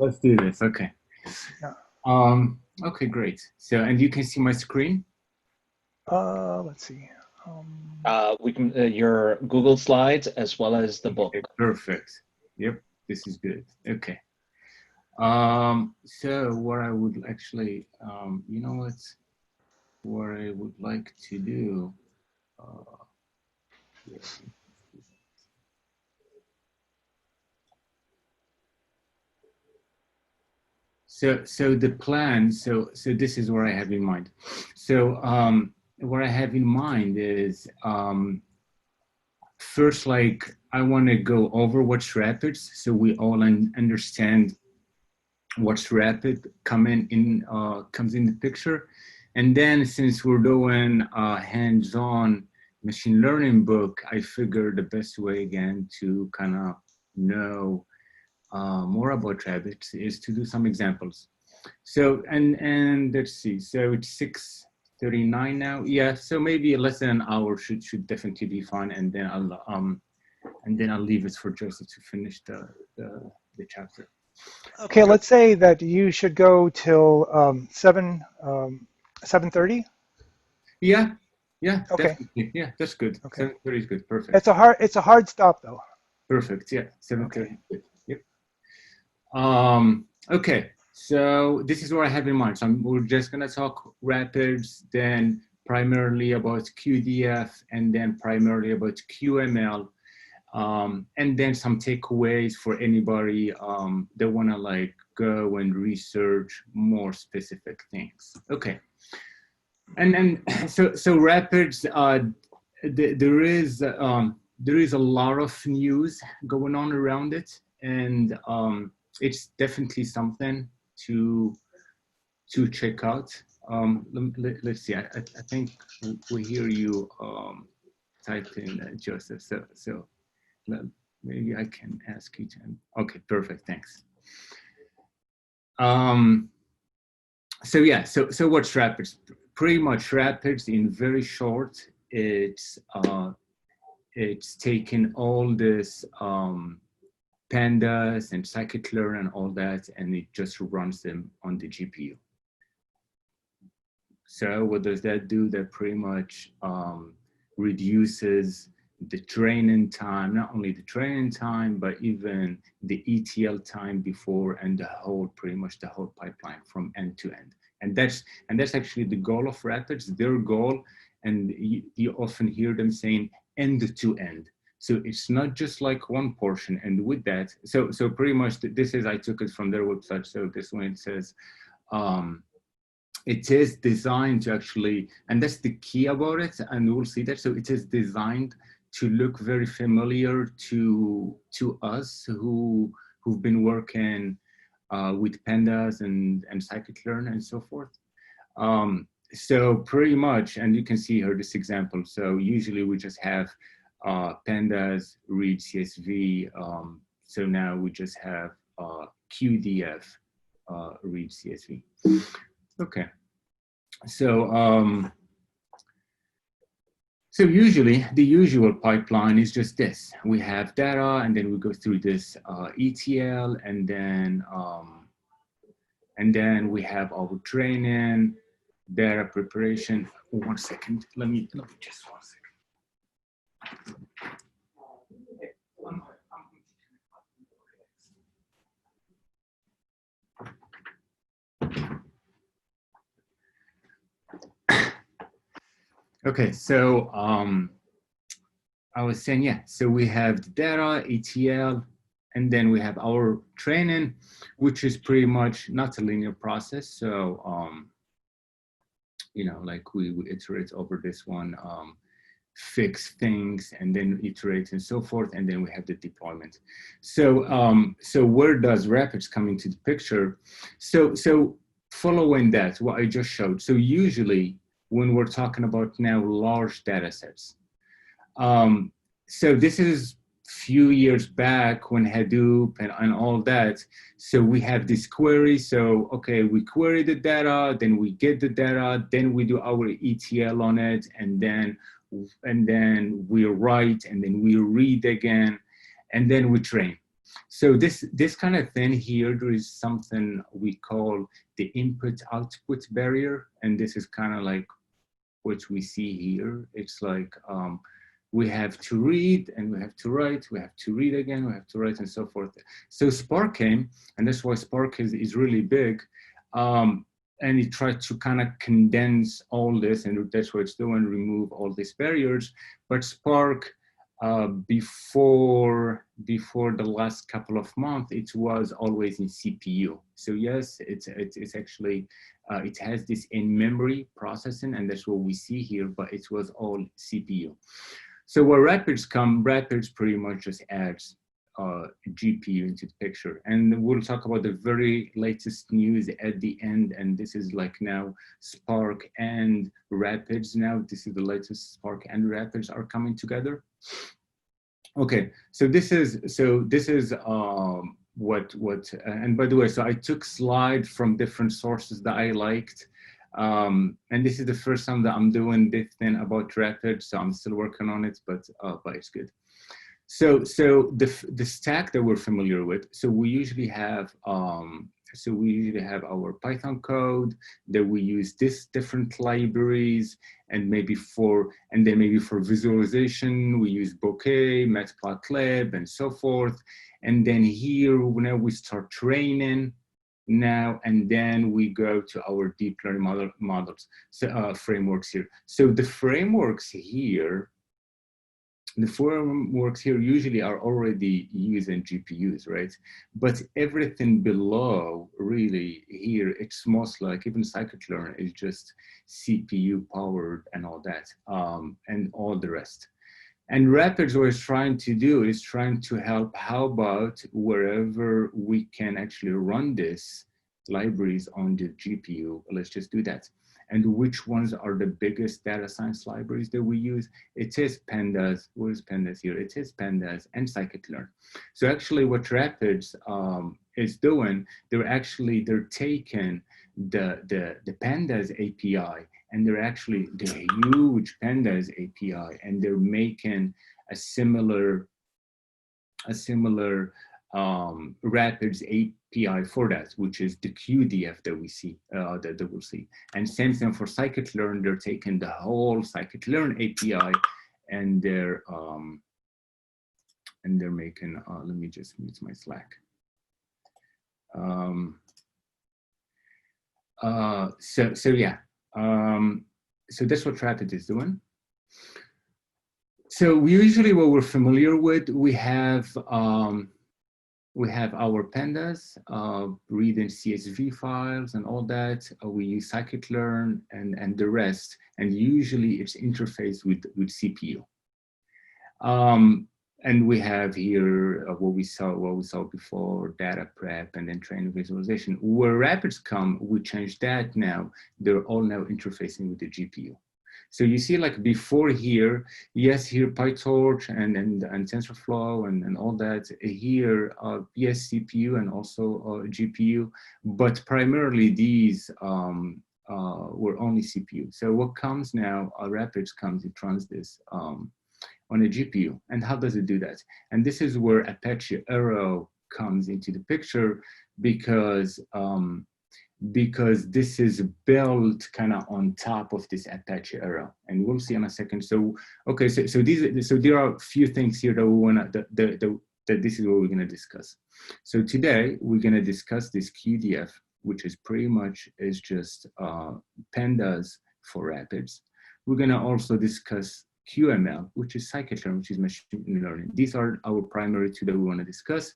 Let's do this. Okay. Yeah. Okay, great. So, and you can see my screen? Let's see. We can your Google Slides as well as the book. Okay, perfect. Yep, this is good. Okay. So what I would actually, you know what I would like to do. Yeah. So the plan, so this is what I have in mind. So what I have in mind is first, like I want to go over what's rapids, so we all understand what's rapid comes in the picture, and then since we're doing a hands-on machine learning book, I figured the best way again to kind of know more about rabbits is to do some examples. So, and let's see, so it's 6:39 now. Yeah, so maybe less than an hour should definitely be fine, and then I'll leave it for Joseph to finish the chapter. Okay, let's say that you should go till 7:30. Yeah, Okay. definitely. Yeah, that's good. Okay. 7:30 is good. Perfect. It's a hard stop though. Perfect. Yeah, 7:30. Okay. Good. Yep. Okay. So this is what I have in mind. So we're just gonna talk rapids, then primarily about QDF, and then primarily about QML, and then some takeaways for anybody that wanna like go and research more specific things. Okay. And so rapids, there is a lot of news going on around it, and it's definitely something to check out. Let's see. I think we hear you type in Joseph. So maybe I can ask you to. Okay, perfect. Thanks. So yeah. So what's rapids? Pretty much rapids in very short. It's taken all this pandas and scikit-learn and all that, and it just runs them on the GPU. So what does that do? That pretty much reduces the training time, not only the training time, but even the ETL time before, and pretty much the whole pipeline from end to end. And that's actually the goal of rapids, their goal. And you often hear them saying end to end. So it's not just like one portion. And with that, so pretty much this is, I took it from their website. So this one, it says, it is designed to actually, and that's the key about it, and we'll see that. So it is designed to look very familiar to us who've been working with pandas and scikit-learn and so forth. So pretty much, and you can see here this example. So usually we just have pandas read CSV. So now we just have QDF read CSV. Okay. So so usually the usual pipeline is just this. We have data, and then we go through this ETL, and then we have our training, data preparation. 1 second. Let me just 1 second. Okay, so I was saying, yeah, so we have the data, ETL, and then we have our training, which is pretty much not a linear process. So, you know, like we iterate over this one, fix things, and then iterate and so forth, and then we have the deployment. So, so where does rapids come into the picture? So following that, what I just showed. So usually, when we're talking about now large data sets. So this is few years back when Hadoop and all that. So we have this query. So, okay, we query the data, then we get the data, then we do our ETL on it, and then we write, and then we read again, and then we train. So this kind of thing here, there is something we call the input-output barrier, and this is kind of like what we see here. It's like we have to read and we have to write, we have to read again, we have to write, and so forth. So Spark came, and that's why Spark is really big. And it tried to kind of condense all this, and that's what it's doing, remove all these barriers. But Spark, before the last couple of months, it was always in CPU. So yes, it's actually, it has this in-memory processing, and that's what we see here, but it was all CPU. So where Rapids come, Rapids pretty much just adds GPU into the picture. And we'll talk about the very latest news at the end. And this is like now Spark and Rapids now. This is the latest. Spark and Rapids are coming together. Okay, so this is and by the way, so I took slides from different sources that I liked. And this is the first time that I'm doing this thing about Rapids, so I'm still working on it, but it's good. So the stack that we're familiar with, so we usually have our Python code that we use this different libraries, and then maybe for visualization we use Bokeh, Matplotlib, and so forth. And then here now we start training now, and then we go to our deep learning models, so frameworks here. So the frameworks here usually are already using GPUs, right? But everything below, really, here, it's mostly like even scikit-learn is just CPU powered and all that, and all the rest. And Rapids, what it's trying to do is trying to help, how about wherever we can actually run this libraries on the GPU, let's just do that. And which ones are the biggest data science libraries that we use? It is Pandas. What is Pandas here? It is Pandas and scikit-learn. So actually what Rapids is doing, they're taking the Pandas API, and they're actually the huge Pandas API, and they're making a similar Rapids API for that, which is the QDF that we see, that we'll see. And same thing for scikit-learn, they're taking the whole scikit-learn API, and they're making, let me just mute my Slack. So that's what Rapids is doing. So what we're familiar with, we have our pandas, reading CSV files and all that. We use scikit-learn and the rest, and usually it's interfaced with CPU. And we have here what we saw before, data prep and then training visualization. Where Rapids come, we changed that now. They're all now interfacing with the GPU. So you see, like before here, yes, here PyTorch and TensorFlow and all that. Here, yes, CPU and also GPU, but primarily these were only CPU. So what comes now, Rapids comes, it runs this on a GPU. And how does it do that? And this is where Apache Arrow comes into the picture, because this is built kind of on top of this Apache Arrow, and we'll see in a second. So okay, so there are a few things here that we want to that this is what we're going to discuss. So today we're going to discuss this QDF, which is pretty much is just pandas for Rapids. We're going to also discuss QML, which is scikit-learn, which is machine learning. These are our primary two that we want to discuss.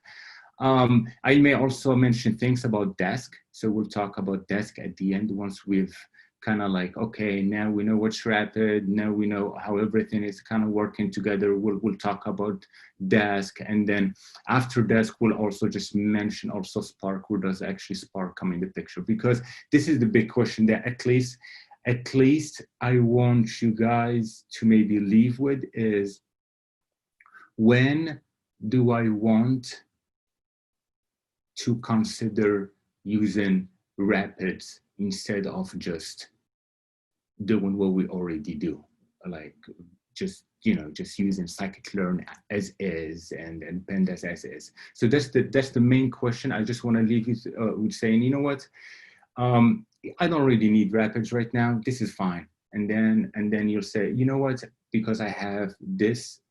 I may also mention things about Dask. So we'll talk about Dask at the end, once we've kind of like, okay, now we know what's Rapid, now we know how everything is kind of working together. We'll talk about Dask, and then after Dask, we'll also just mention also Spark. Where does actually Spark come in the picture? Because this is the big question that at least I want you guys to maybe leave with is, when do I want to consider using Rapids instead of just doing what we already do, like just using scikit-learn as is and pandas as is. So that's the main question. I just want to leave you with saying, you know what, I don't really need rapids right now. This is fine. And then you'll say, you know what, because I have this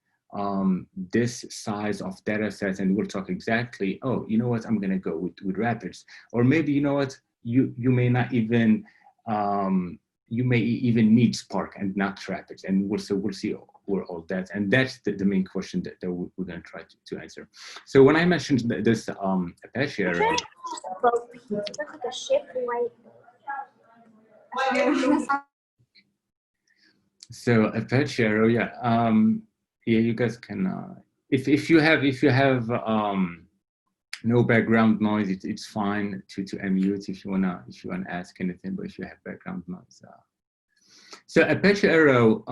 this size of data sets, and we'll talk exactly, oh, you know what, I'm going to go with rapids. Or maybe, you know what, you may not even you may even need Spark and not rapids, and we'll see where all that, and that's the main question that we're going to try to answer. So when I mentioned this Apache array, so Apache array, yeah, you guys can if you have no background noise, it's fine to unmute if you wanna ask anything, but if you have background noise. So Apache Arrow,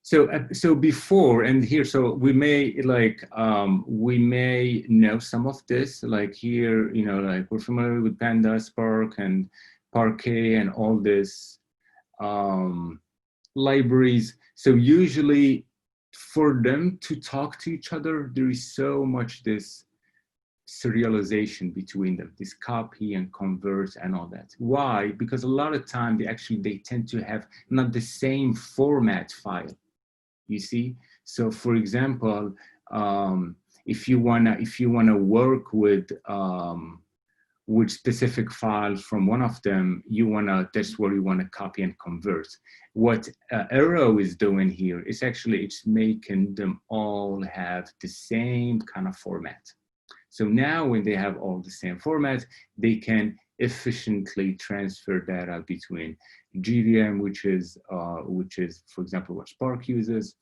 so before and here, so we may we may know some of this, like here, like we're familiar with Panda, Spark, and Parquet, and all this libraries. So usually for them to talk to each other, there is so much this serialization between them, this copy and convert and all that. Why? Because a lot of time they tend to have not the same format file, you see. So for example, if you wanna work with specific files from one of them, that's where you wanna copy and convert. What Arrow is doing here is it's making them all have the same kind of format. So now when they have all the same format, they can efficiently transfer data between GVM, which is for example what Spark uses,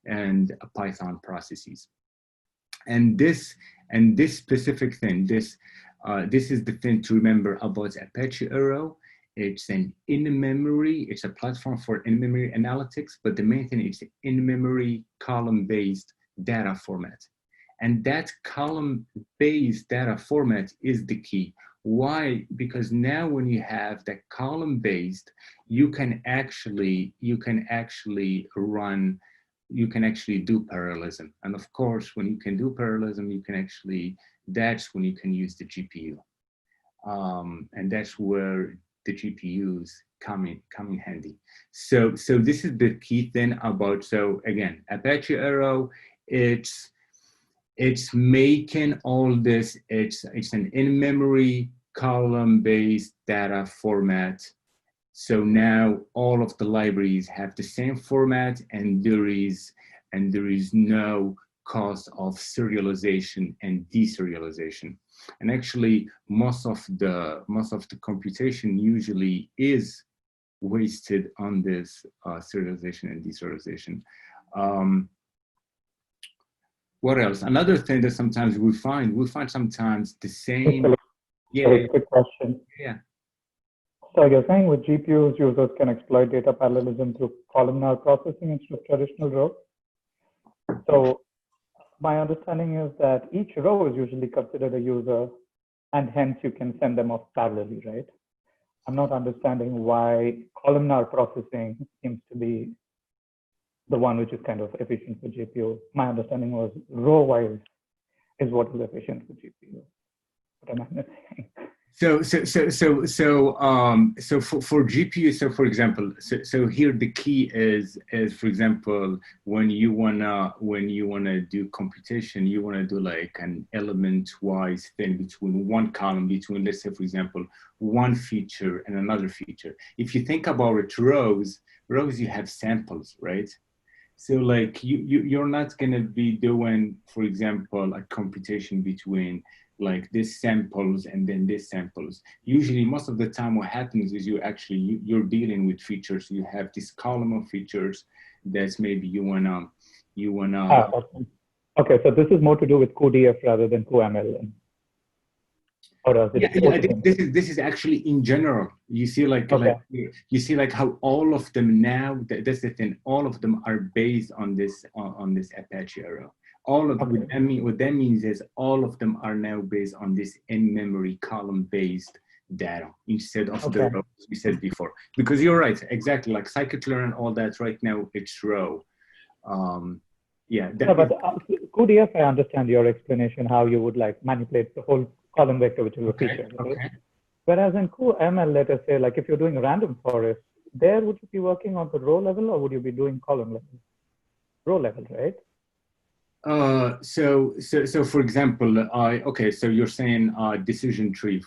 and Python processes. And this specific thing, this is the thing to remember about Apache Arrow. It's an in-memory, it's a platform for in-memory analytics, but the main thing is in-memory column-based data format. And that column-based data format is the key. Why? Because now when you have that column-based, you can actually do parallelism. And of course, when you can do parallelism, that's when you can use the GPU. And that's where the GPUs come in handy. So this is the key thing about, so again, Apache Arrow, it's making all this, it's an in-memory column-based data format. So now all of the libraries have the same format, and there is no cost of serialization and deserialization. And actually, most of the computation usually is wasted on this serialization and deserialization. What else? Another thing that sometimes we find sometimes the same. Yeah. Quick question. Yeah. So you're saying with GPUs, users can exploit data parallelism through columnar processing instead of traditional row. So my understanding is that each row is usually considered a user, and hence you can send them off parallelly, right? I'm not understanding why columnar processing seems to be the one which is kind of efficient for GPU. My understanding was row-wise is what is efficient for GPU. What am I missing? So for GPU, so for example, so here the key is for example, when you wanna do computation, you wanna do like an element-wise thing between one column, between, let's say for example, one feature and another feature. If you think about it, rows you have samples, right? So like you're not gonna be doing, for example, a computation between like this samples and then this samples. Usually, most of the time, what happens is you're dealing with features. You have this column of features that's maybe you wanna. Okay, so this is more to do with cuDF rather than cuML. Yeah, I think this is actually in general. You see, like how all of them now. That's the thing. All of them are based on this Apache Arrow. All of them. I mean, what that means is all of them are now based on this in-memory column-based data instead of the rows we said before. Because you're right, exactly. Like scikit-learn and all that. Right now, it's row. Yeah, Yeah, but QDF, I understand your explanation how you would like manipulate the whole column vector, which is a feature. Right? okay. Whereas in QML, let us say, like if you're doing random forest, there would you be working on the row level or would you be doing column level? Row level, right? So for example, okay, so you're saying decision tree,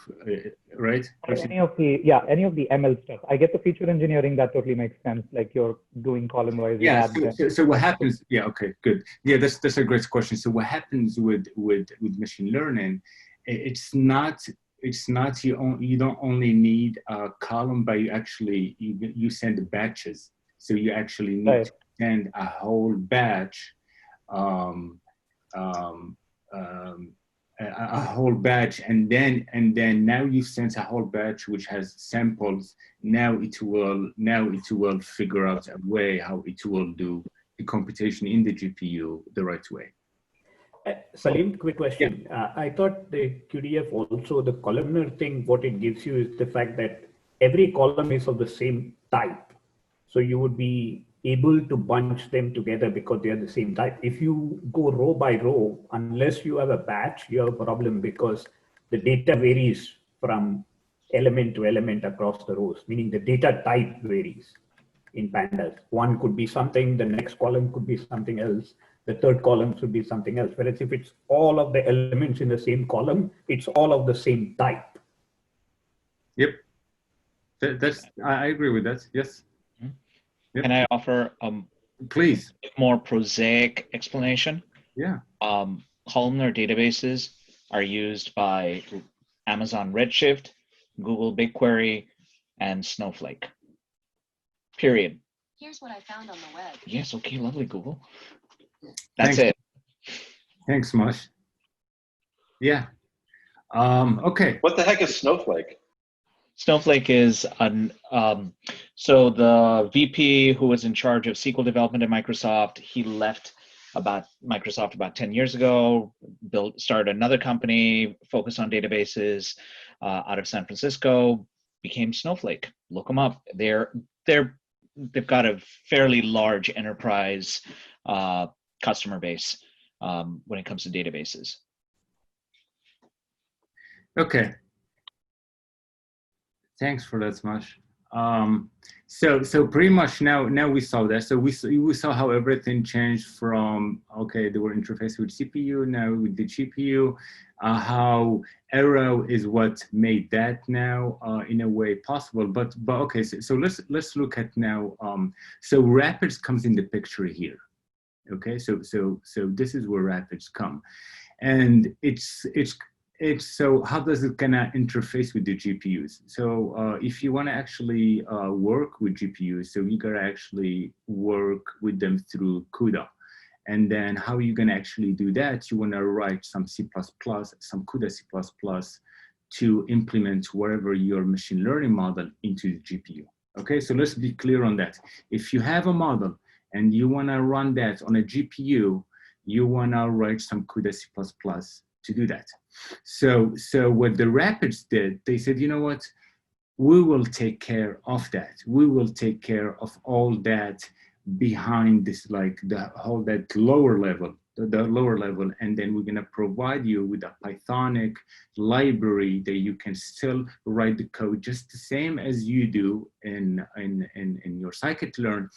right? Or any of the ML stuff. I get the feature engineering, that totally makes sense. Like you're doing column wise. Yeah. So what happens? Yeah. Okay. Good. Yeah. That's a great question. So what happens with machine learning? It's not you don't only need a column, but you send batches. So you actually need to send a whole batch. A whole batch, and then now you send a whole batch which has samples. Now it will figure out a way how it will do the computation in the GPU the right way. Salim, quick question. Yeah. I thought the QDF also, the columnar thing, what it gives you is the fact that every column is of the same type. So you would be able to bunch them together because they are the same type. If you go row by row, unless you have a batch, you have a problem because the data varies from element to element across the rows, meaning the data type varies in pandas. One could be something, the next column could be something else, the third column should be something else. Whereas if it's all of the elements in the same column, it's all of the same type. Yep. I agree with that. Yes. Yep. Can I offer please more prosaic explanation? Yeah. Columnar databases are used by Amazon Redshift, Google BigQuery, and Snowflake. Period. Here's what I found on the web. Yes, okay, lovely, Google. That's it. Thanks, Mosh. Yeah. Okay. What the heck is Snowflake? Snowflake is so the VP who was in charge of SQL development at Microsoft, he left Microsoft about 10 years ago, started another company focused on databases out of San Francisco, became Snowflake. Look them up. They've got a fairly large enterprise customer base when it comes to databases. Okay. Thanks for that, Smash. So pretty much now we saw that. So we saw how everything changed from, okay, they were interfaced with CPU, now with the GPU, how Arrow is what made that now in a way possible. But okay, so let's look at now. So Rapids comes in the picture here. Okay, so this is where Rapids come, and it's so how does it kind of interface with the GPUs? So if you want to actually work with GPUs, so you gotta actually work with them through CUDA. And then how are you gonna actually do that? You wanna write some C++, some CUDA C++ to implement wherever your machine learning model into the GPU. Okay, so let's be clear on that. If you have a model and you wanna run that on a GPU, you wanna write some CUDA C++ to do that. So what the Rapids did, they said, you know what, we will take care of that. We will take care of all that behind this, like the whole that lower level, the lower level, and then we're gonna provide you with a Pythonic library that you can still write the code just the same as you do in your scikit-learn.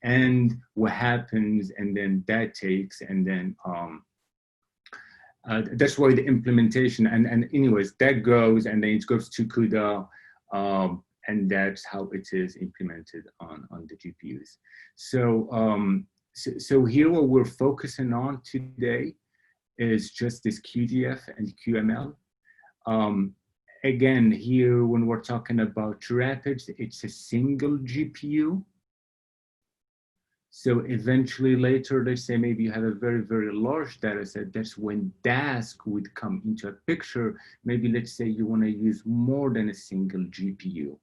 And what happens, and then that takes, and then that's why the implementation, and anyways, that goes, and then it goes to CUDA, and that's how it is implemented on the GPUs. So here what we're focusing on today is just this QDF and QML. Again, here when we're talking about Rapids, it's a single GPU. So eventually later, let's say maybe you have a very, very large data set, that's when Dask would come into a picture. Maybe let's say you wanna use more than a single GPU.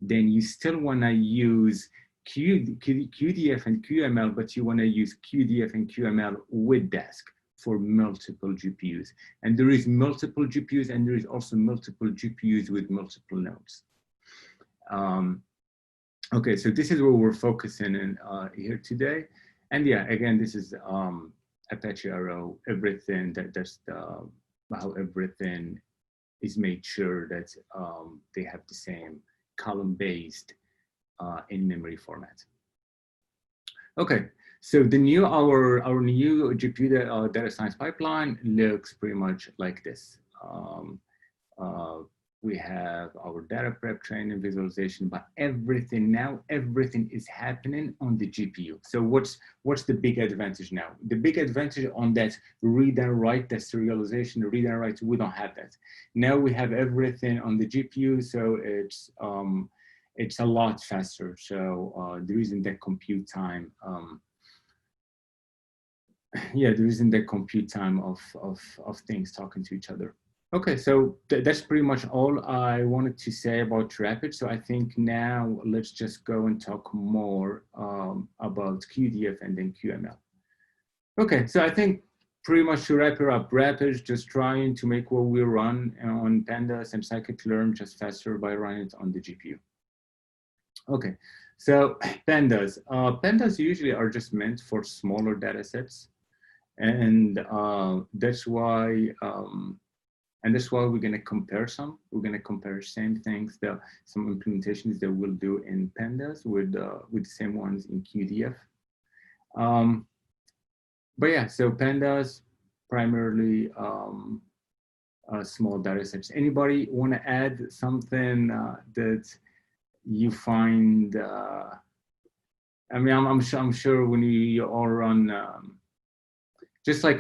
Then you still wanna use QDF and QML, but you wanna use QDF and QML with Dask for multiple GPUs. And there is multiple GPUs, and there is also multiple GPUs with multiple nodes. Okay, so this is where we're focusing in here today. And yeah, again, this is Apache Arrow, everything that's how everything is made sure that they have the same column-based in-memory format. Okay, so the new our new GPU data science pipeline looks pretty much like this. We have our data prep, training, visualization, but everything is happening on the GPU. So what's the big advantage now? The big advantage on that read and write, that serialization, read and write, we don't have that. Now we have everything on the GPU, so it's a lot faster. So there isn't that compute time. Yeah, there isn't that compute time of things talking to each other. Okay, so that's pretty much all I wanted to say about Rapid. So I think now let's just go and talk more about QDF and then QML. Okay, so I think pretty much to wrap it up, Rapid is just trying to make what we run on Pandas and scikit-learn just faster by running it on the GPU. Okay, so Pandas. Pandas usually are just meant for smaller data sets. And that's why we're going to compare some. We're going to compare same things, some implementations that we'll do in Pandas with the same ones in QDF. But yeah, so Pandas primarily small data sets. Anybody want to add something that you find? I mean, I'm sure when you all run. Just like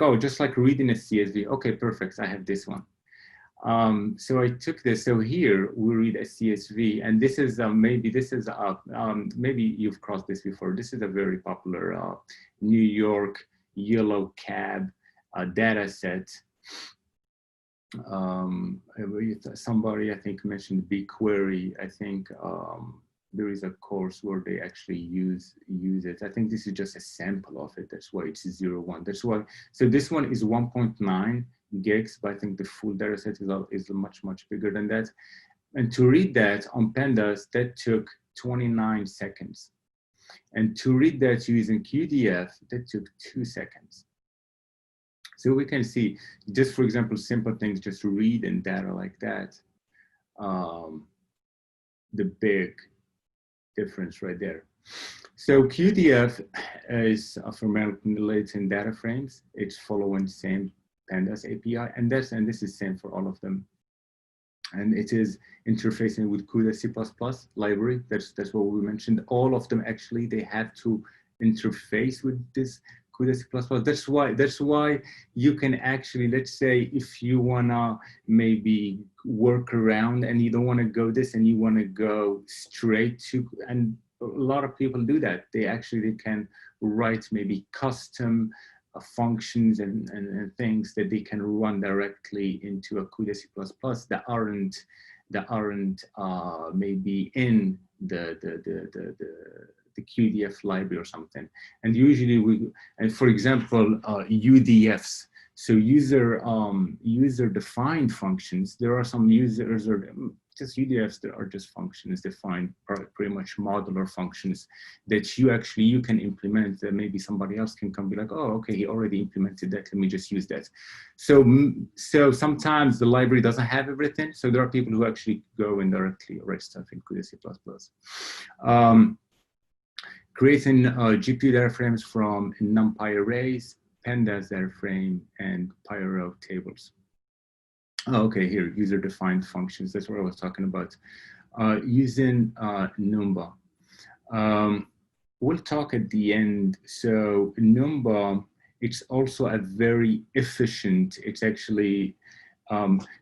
reading a CSV. Okay, perfect. I have this one. So I took this. So here we read a CSV, and this is maybe you've crossed this before. This is a very popular New York yellow cab data set. Somebody I think mentioned BigQuery. I think there is a course where they actually use it. I think this is just a sample of it. That's why it's 0.1. That's why. So this one is 1.9 gigs, but I think the full data set is much bigger than that. And to read that on Pandas, that took 29 seconds. And to read that using QDF, that took 2 seconds. So we can see, just for example, simple things, just reading data like that, the big difference right there. So QDF is for manipulating data frames. It's following the same Pandas API, and this is same for all of them. And it is interfacing with CUDA C++ library. That's what we mentioned. All of them actually, they have to interface with this CUDA C++. That's why you can actually, let's say, if you wanna maybe work around and you don't wanna go this and you wanna go straight to, and a lot of people do that. They can write maybe custom functions and things that they can run directly into a CUDA C++ that aren't maybe in the QDF library or something. And usually for example, UDFs. So user defined functions. There are some users or just UDFs that are just functions defined, pretty much modular functions that you can implement that maybe somebody else can come be like, oh, okay, he already implemented that. Let me just use that. So sometimes the library doesn't have everything. So there are people who actually go and directly write stuff in CUDA C++. Creating GPU data frames from NumPy arrays, Pandas data frame, and Pyro tables. Oh, okay, here, user-defined functions. That's what I was talking about. Using Numba. We'll talk at the end. So Numba, it's also a very efficient, it's actually,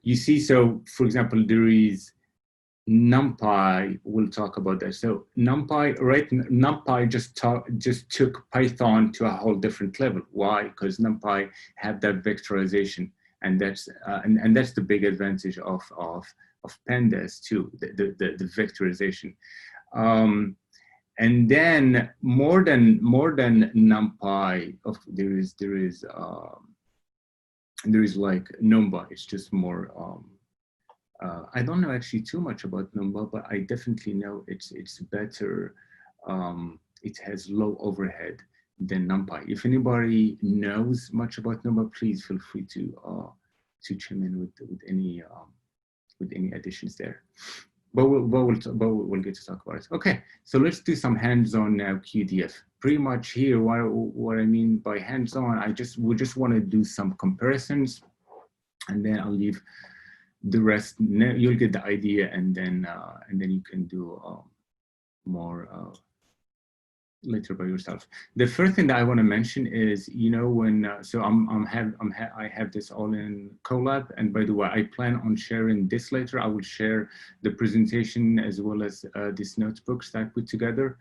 you see, so for example, there is NumPy, we'll talk about that. So NumPy just took Python to a whole different level. Why? Because NumPy had that vectorization. And that's the big advantage of Pandas too, the vectorization. And then more than NumPy, there is like Numba. It's just more. I don't know actually too much about Numba, but I definitely know it's better. It has low overhead than NumPy. If anybody knows much about NumPy, please feel free to chime in with any additions there. But we'll get to talk about it. Okay, so let's do some hands-on now QDF. Pretty much here, what I mean by hands-on, we just want to do some comparisons, and then I'll leave the rest. You'll get the idea, and then you can do more later by yourself. The first thing that I want to mention is, you know, when so I have this all in Colab, and by the way, I plan on sharing this later. I will share the presentation as well as these notebooks that I put together.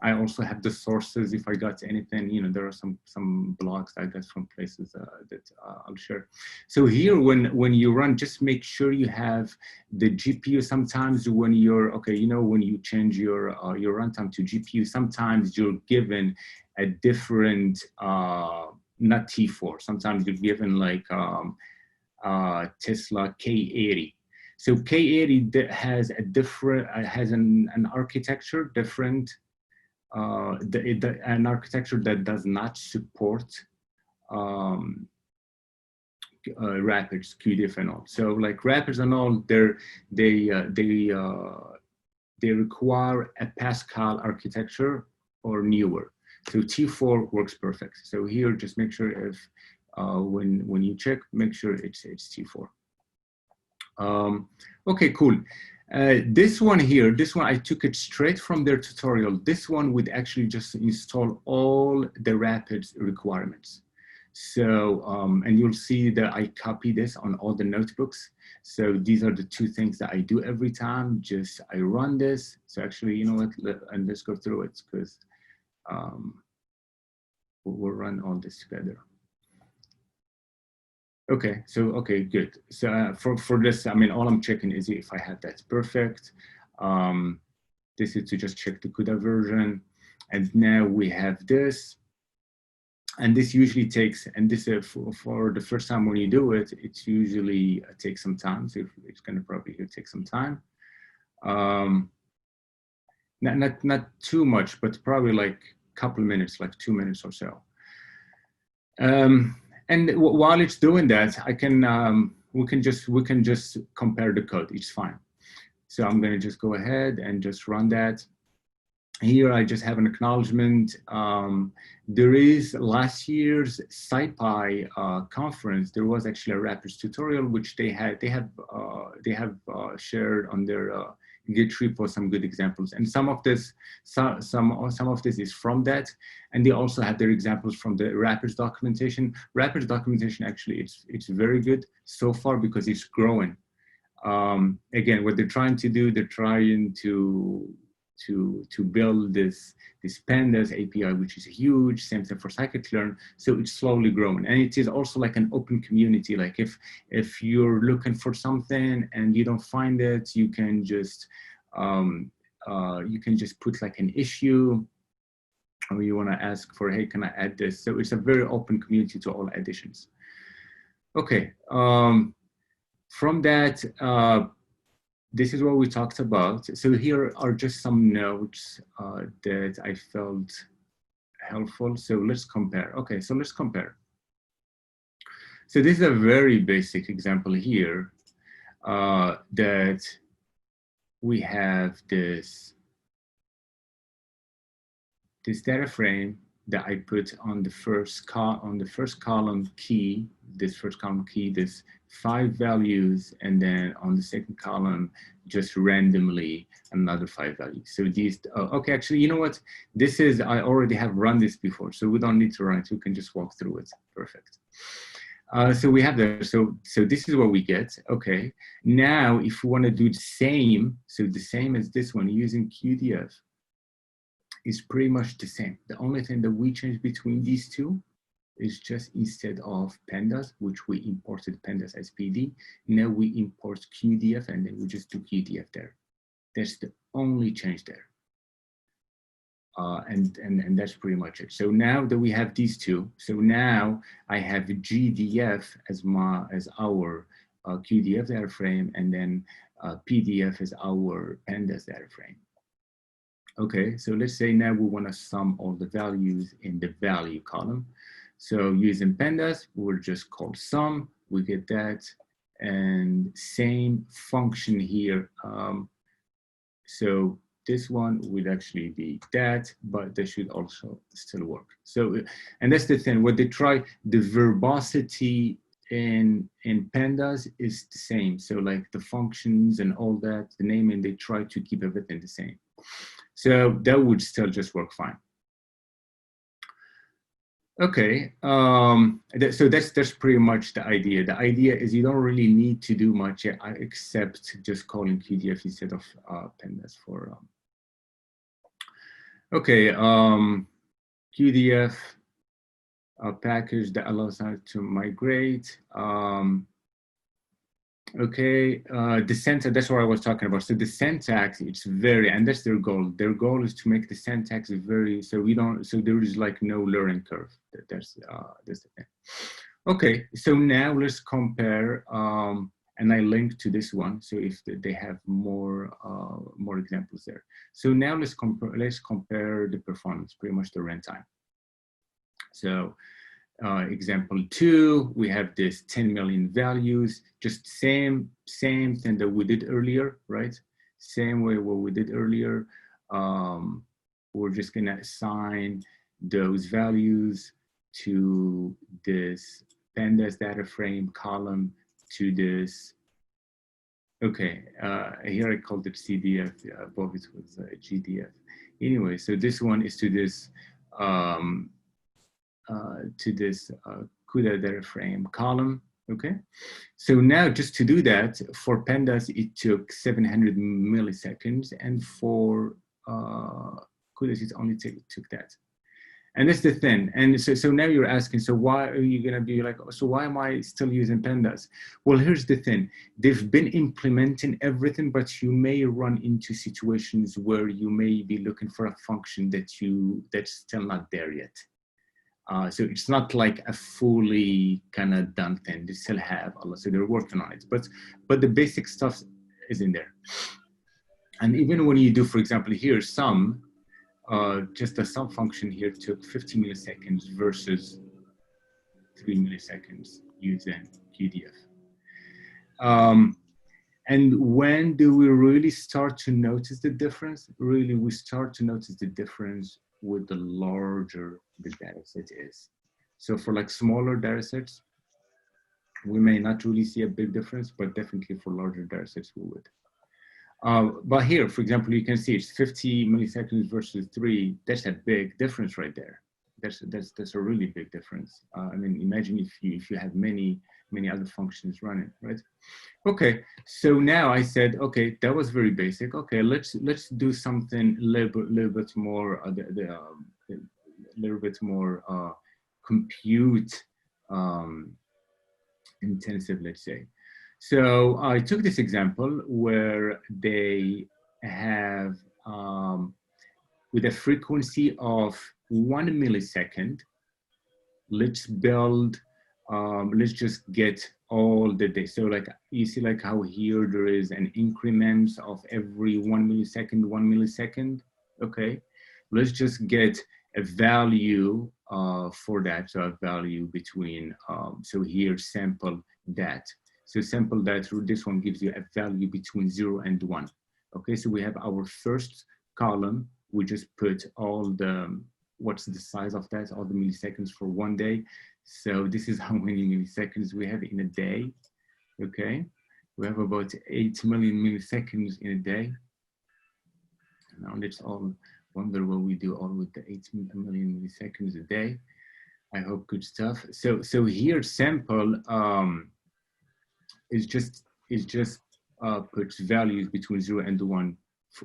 I also have the sources if I got anything. You know, there are some blogs I got from places that I'll share. So here, when you run, just make sure you have the GPU. Sometimes when you're you know, when you change your runtime to GPU, sometimes you're given a different not T4. Sometimes you're given like Tesla K80. So K80 has a different has an architecture different. An architecture that does not support Rapids, QDF and all. So like Rapids and all, they require a Pascal architecture or newer. So T4 works perfect. So here, just make sure if when you check, make sure it's T4. Okay, cool. This one here, I took it straight from their tutorial. This one would actually just install all the Rapids requirements. So, and you'll see that I copy this on all the notebooks. So these are the two things that I do every time. Just I run this. So actually, you know what, and let's go through it because we'll run all this together. Okay, so okay, good. So for this, I mean, all I'm checking is if I have that perfect. This is to just check the CUDA version, and now we have this. And this usually takes, and this for the first time when you do it, it's usually takes some time. So it's going to probably take some time. Not too much, but probably like a couple of minutes, like 2 minutes or so. And while it's doing that, I can we can just compare the code. It's fine. So I'm going to just go ahead and just run that. Here I just have an acknowledgement. There is last year's SciPy conference. There was actually a Rapids tutorial which they have shared on their Git repo some good examples, and some of this is from that, and they also have their examples from the Rapids documentation. Rapids documentation actually it's very good so far because it's growing. Again, what they're trying to do, they're trying to build this pandas API, which is huge. Same thing for scikit-learn. So it's slowly growing, and it is also like an open community. Like if you're looking for something and you don't find it, you can just put like an issue, or you want to ask for, hey, can I add this? So it's a very open community to all additions. Okay. From that. This is what we talked about. So here are just some notes that I felt helpful. So let's compare. Okay, so let's compare. So this is a very basic example here that we have this data frame that I put on the first column key, this 5 values, and then on the second column, just randomly another 5 values. So these, okay, actually, you know what? This is, I already have run this before, so we don't need to run it. We can just walk through it. Perfect. So we have that. So this is what we get. Okay. Now, if we want to do the same, so the same as this one using QDF, is pretty much the same. The only thing that we change between these two is just instead of pandas, which we imported pandas as PD, now we import QDF and then we just do QDF there. That's the only change there. And that's pretty much it. So now that we have these two, so now I have GDF as our QDF data frame, and then PDF is our pandas data frame. Okay, so let's say now we want to sum all the values in the value column. So using pandas, we'll just call sum, we get that, and same function here. So this one would actually be that, but they should also still work. So, and that's the thing, what they try, the verbosity in pandas is the same. So like the functions and all that, the naming, they try to keep everything the same. So that would still just work fine. Okay, so that's pretty much the idea. The idea is you don't really need to do much except just calling QDF instead of pandas for. Okay, QDF package that allows us to migrate. Okay, the syntax, that's what I was talking about. So the syntax, it's very, and that's their goal. Their goal is to make the syntax very, so there is like no learning curve. That's the thing. Okay, so now let's compare, and I linked to this one. So if they have more examples there. So now let's compare the performance, pretty much the runtime. So example 2, we have this 10 million values, just same thing that we did earlier, right? Same way what we did earlier. We're just gonna assign those values to this pandas data frame column, to this. Okay, here I called it CDF, above it was GDF. Anyway, so this one is to this CUDA data frame column. Okay, so now just to do that, for pandas it took 700 milliseconds, and for CUDAs it only took that. And that's the thing. And so now you're asking, so why are you gonna be like, so why am I still using pandas? Well, here's the thing. They've been implementing everything, but you may run into situations where you may be looking for a function that's still not there yet. So it's not like a fully kind of done thing. They still have a lot, so they're working on it. But the basic stuff is in there. And even when you do, for example, here sum, just the sum function here took 50 milliseconds versus 3 milliseconds using QDF. And when do we really start to notice the difference? Really, we start to notice the difference with the larger the data set is. So for like smaller data sets, we may not really see a big difference, but definitely for larger data sets, we would. But here, for example, you can see it's 50 milliseconds versus 3. That's a big difference right there. That's a really big difference. I mean, imagine if you have many other functions running, right? Okay, so now I said, okay, that was very basic. Okay, let's do something a little bit more compute intensive, let's say. So I took this example where they have with a frequency of 1 millisecond, let's build, let's just get all the data. So like you see like how here there is an increment of every 1 millisecond. Okay, let's just get a value for that. So a value between, so here sample that. So sample that, this one gives you a value between 0 and 1. Okay, so we have our first column. We just put all the, what's the size of that, all the milliseconds for 1 day. So this is how many milliseconds we have in a day. Okay, we have about 8 million milliseconds in a day. Now let's all wonder what we do all with the 8 million milliseconds a day. I hope good stuff. So here sample is just puts values between 0 and 1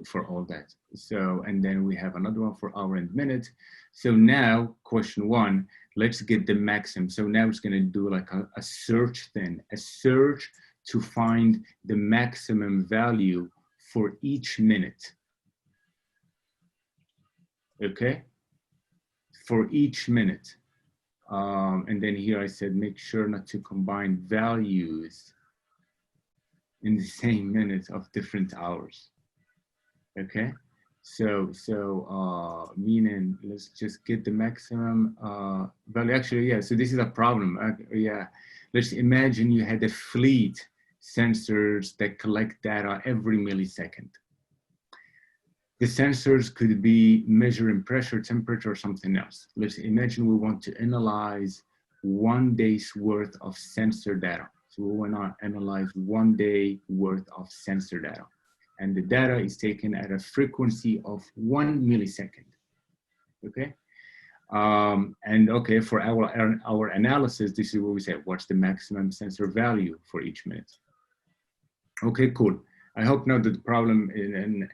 for all that. So, and then we have another one for hour and minute. So now question 1, let's get the maximum. So now it's gonna do like a search thing, a search to find the maximum value for each minute. Okay, for each minute. And then here I said, make sure not to combine values in the same minute of different hours. Okay, Meaning, let's just get the maximum value. Actually, yeah, so this is a problem. Yeah, let's imagine you had a fleet sensors that collect data every millisecond. The sensors could be measuring pressure, temperature, or something else. Let's imagine we want to analyze 1 day's worth of sensor data. So we want to analyze 1 day worth of sensor data. And the data is taken at a frequency of 1 millisecond, okay? And okay, for our analysis, this is what we say, what's the maximum sensor value for each minute? Okay, cool. I hope now that the problem,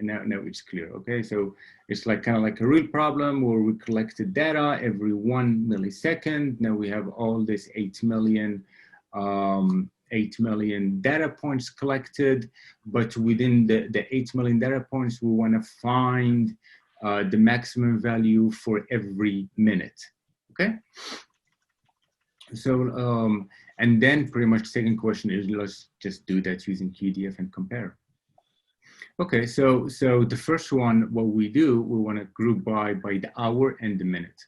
now it's clear, okay? So it's like kind of like a real problem where we collected data every 1 millisecond. Now we have all this 8 million data points collected, but within the 8 million data points, we want to find the maximum value for every minute, okay? So, and then pretty much the second question is, let's just do that using QDF and compare. Okay, so the first one, what we do, we want to group by the hour and the minute,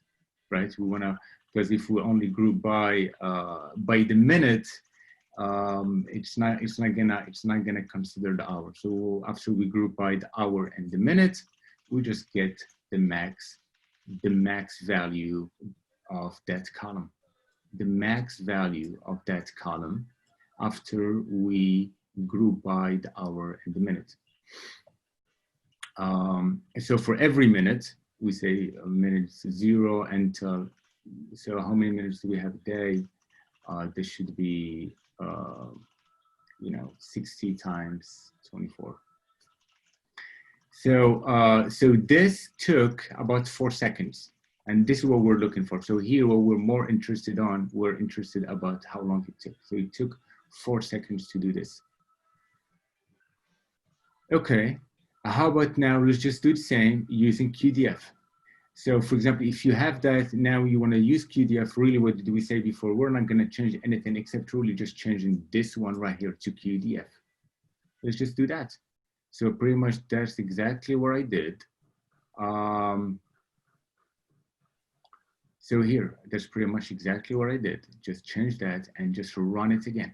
right? We want to, because if we only group by the minute, it's not gonna consider the hour. So after we group by the hour and the minute, we just get the max value of that column. The max value of that column after we group by the hour and the minute. So for every minute, we say a minute 0 until, so how many minutes do we have a day? This should be, 60 times 24. So, so this took about 4 seconds. And this is what we're looking for. So here, what we're more interested on, we're interested about how long it took. So it took 4 seconds to do this. Okay, how about now, let's just do the same using QDF. So for example, if you have that, now you want to use QDF, really what did we say before? We're not going to change anything except really just changing this one right here to QDF. Let's just do that. So pretty much that's exactly what I did. So here, that's pretty much exactly what I did. Just change that and just run it again.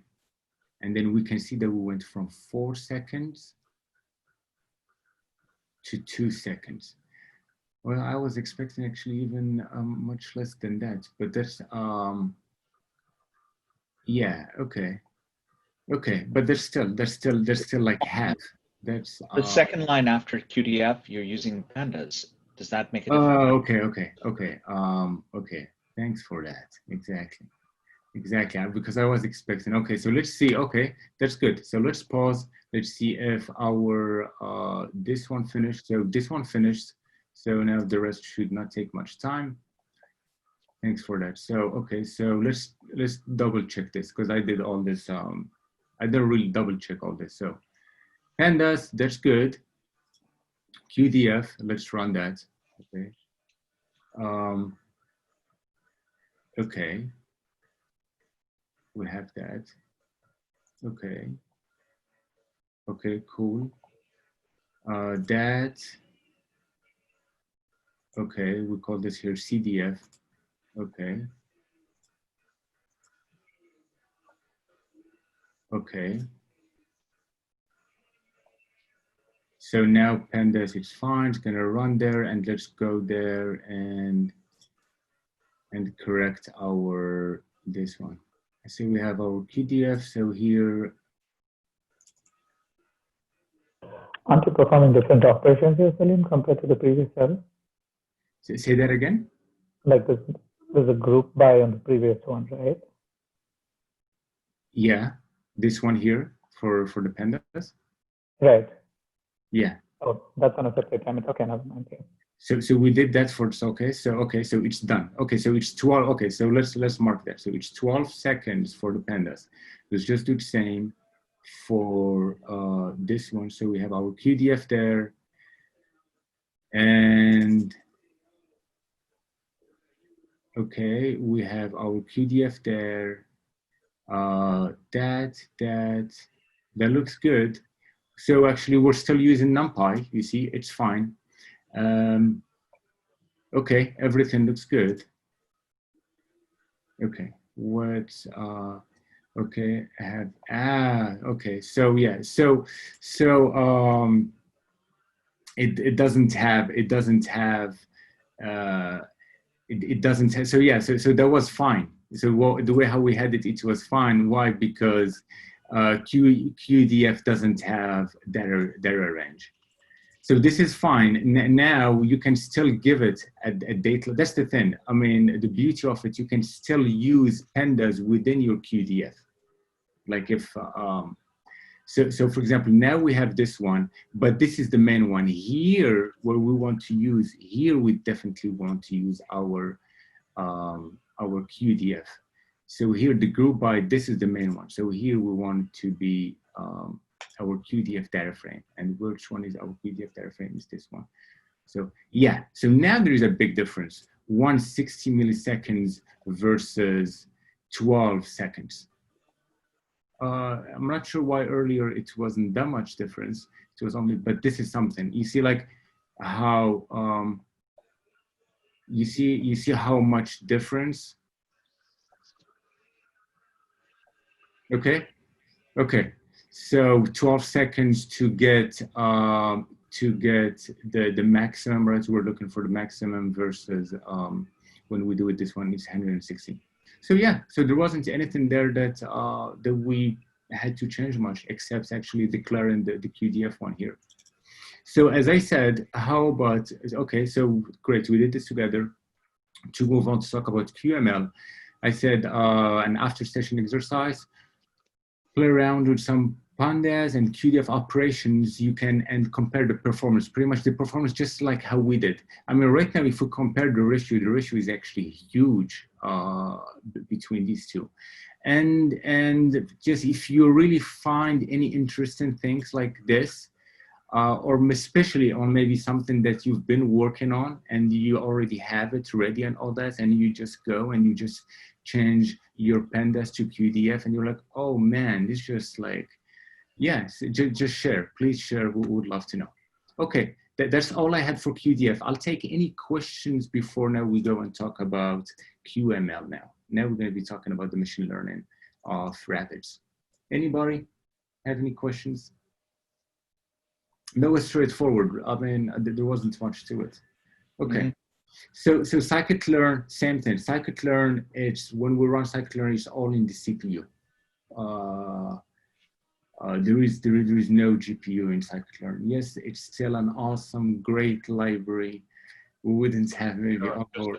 And then we can see that we went from 4 seconds to 2 seconds. Well, I was expecting actually even much less than that, but that's, yeah, okay. Okay, but there's still like half. That's The second line after QDF, you're using pandas. Does that make a difference? Okay. Thanks for that. Exactly. Because I was expecting. Okay, so let's see. Okay, that's good. So let's pause. Let's see if our this one finished. So this one finished. So now the rest should not take much time. Thanks for that. So okay, so let's double check this because I did all this. I didn't really double check all this. So pandas, that's good. QDF, let's run that. Okay. Okay. We have that. Okay. Okay, cool. That. Okay, we call this here CDF. Okay. Okay. So now pandas, it's fine. It's gonna run there, and let's go there and correct our this one. So we have our QDF. So here. Aren't you performing different operations here, Salim, compared to the previous cell? Say that again? Like there's a group by on the previous one, right? Yeah, this one here for the pandas. Right. Yeah. Oh, that's on a separate time. Okay, never mind. Okay. So we did that for, okay, so it's done. Okay, so it's 12. Okay, so let's mark that. So it's 12 seconds for the pandas. Let's just do the same for this one. So we have our QDF there, and okay, we have our QDF there. That looks good. So actually, we're still using NumPy. You see, it's fine. Okay, everything looks good. Okay, okay, I have, okay, so yeah, so it doesn't have, it doesn't have, so yeah, so that was fine. So the way how we had it, it was fine. Why? Because QDF doesn't have data range. So this is fine. Now you can still give it a data. That's the thing. I mean, the beauty of it, you can still use pandas within your QDF. Like if, so for example, now we have this one, but this is the main one. Here, where we want to use, here we definitely want to use our QDF. So here the group by, this is the main one. So here we want to be our QDF data frame. And which one is our QDF data frame is this one. So yeah, so now there is a big difference. 160 milliseconds versus 12 seconds. I'm not sure why earlier it wasn't that much difference. It was only, but this is something. You see like how, you see how much difference. Okay, okay. So 12 seconds to get the maximum, right? We're looking for the maximum versus when we do it, this one is 160. So yeah, so there wasn't anything there that that we had to change much, except actually declaring the QDF one here. So as I said, how about, okay, so great, we did this together. To move on to talk about QML, I said an after session exercise, play around with some pandas and QDF operations, you can, and compare the performance, pretty much the performance, just like how we did. I mean, right now, if we compare the ratio is actually huge between these two. And just if you really find any interesting things like this, or especially on maybe something that you've been working on and you already have it ready and all that, and you just go and you just change your pandas to QDF and you're like, oh man, this just like, yes, just share, please share, we would love to know. Okay, that's all I had for QDF. I'll take any questions before now we go and talk about QML now. Now we're gonna be talking about the machine learning of Rapids. Anybody have any questions? No, it's straightforward. I mean, there wasn't much to it. Okay. So scikit-learn, same thing. Scikit-learn, it's when we run scikit-learn, it's all in the CPU. There is no GPU in scikit-learn. Yes, it's still an awesome, great library. We wouldn't have maybe all our,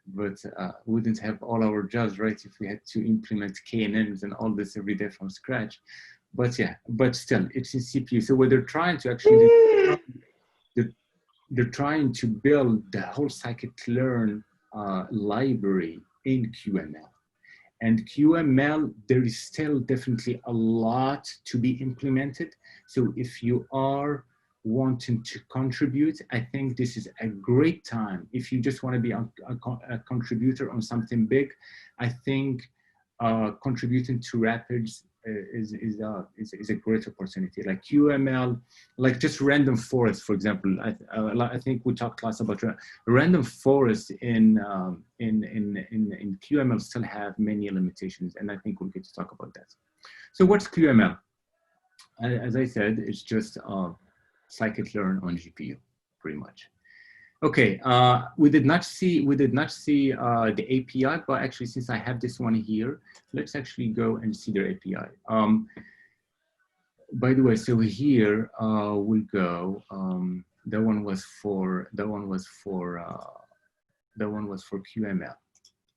but we wouldn't have all our jobs, right? If we had to implement KNNs and all this every day from scratch. But yeah, but still, it's in CPU. So what they're trying to actually do, they're trying to build the whole scikit-learn library in QML. And QML, there is still definitely a lot to be implemented. So if you are wanting to contribute, I think this is a great time. If you just want to be a contributor on something big, I think contributing to Rapids is a great opportunity. Like QML, like just random forest, for example. I think we talked last about random forest in QML still have many limitations, and I think we'll get to talk about that. So what's QML? As I said, it's just scikit-learn on GPU, pretty much. Okay, we did not see the API, but actually, since I have this one here, let's actually go and see their API. By the way, so here we'll go. That one was for QML.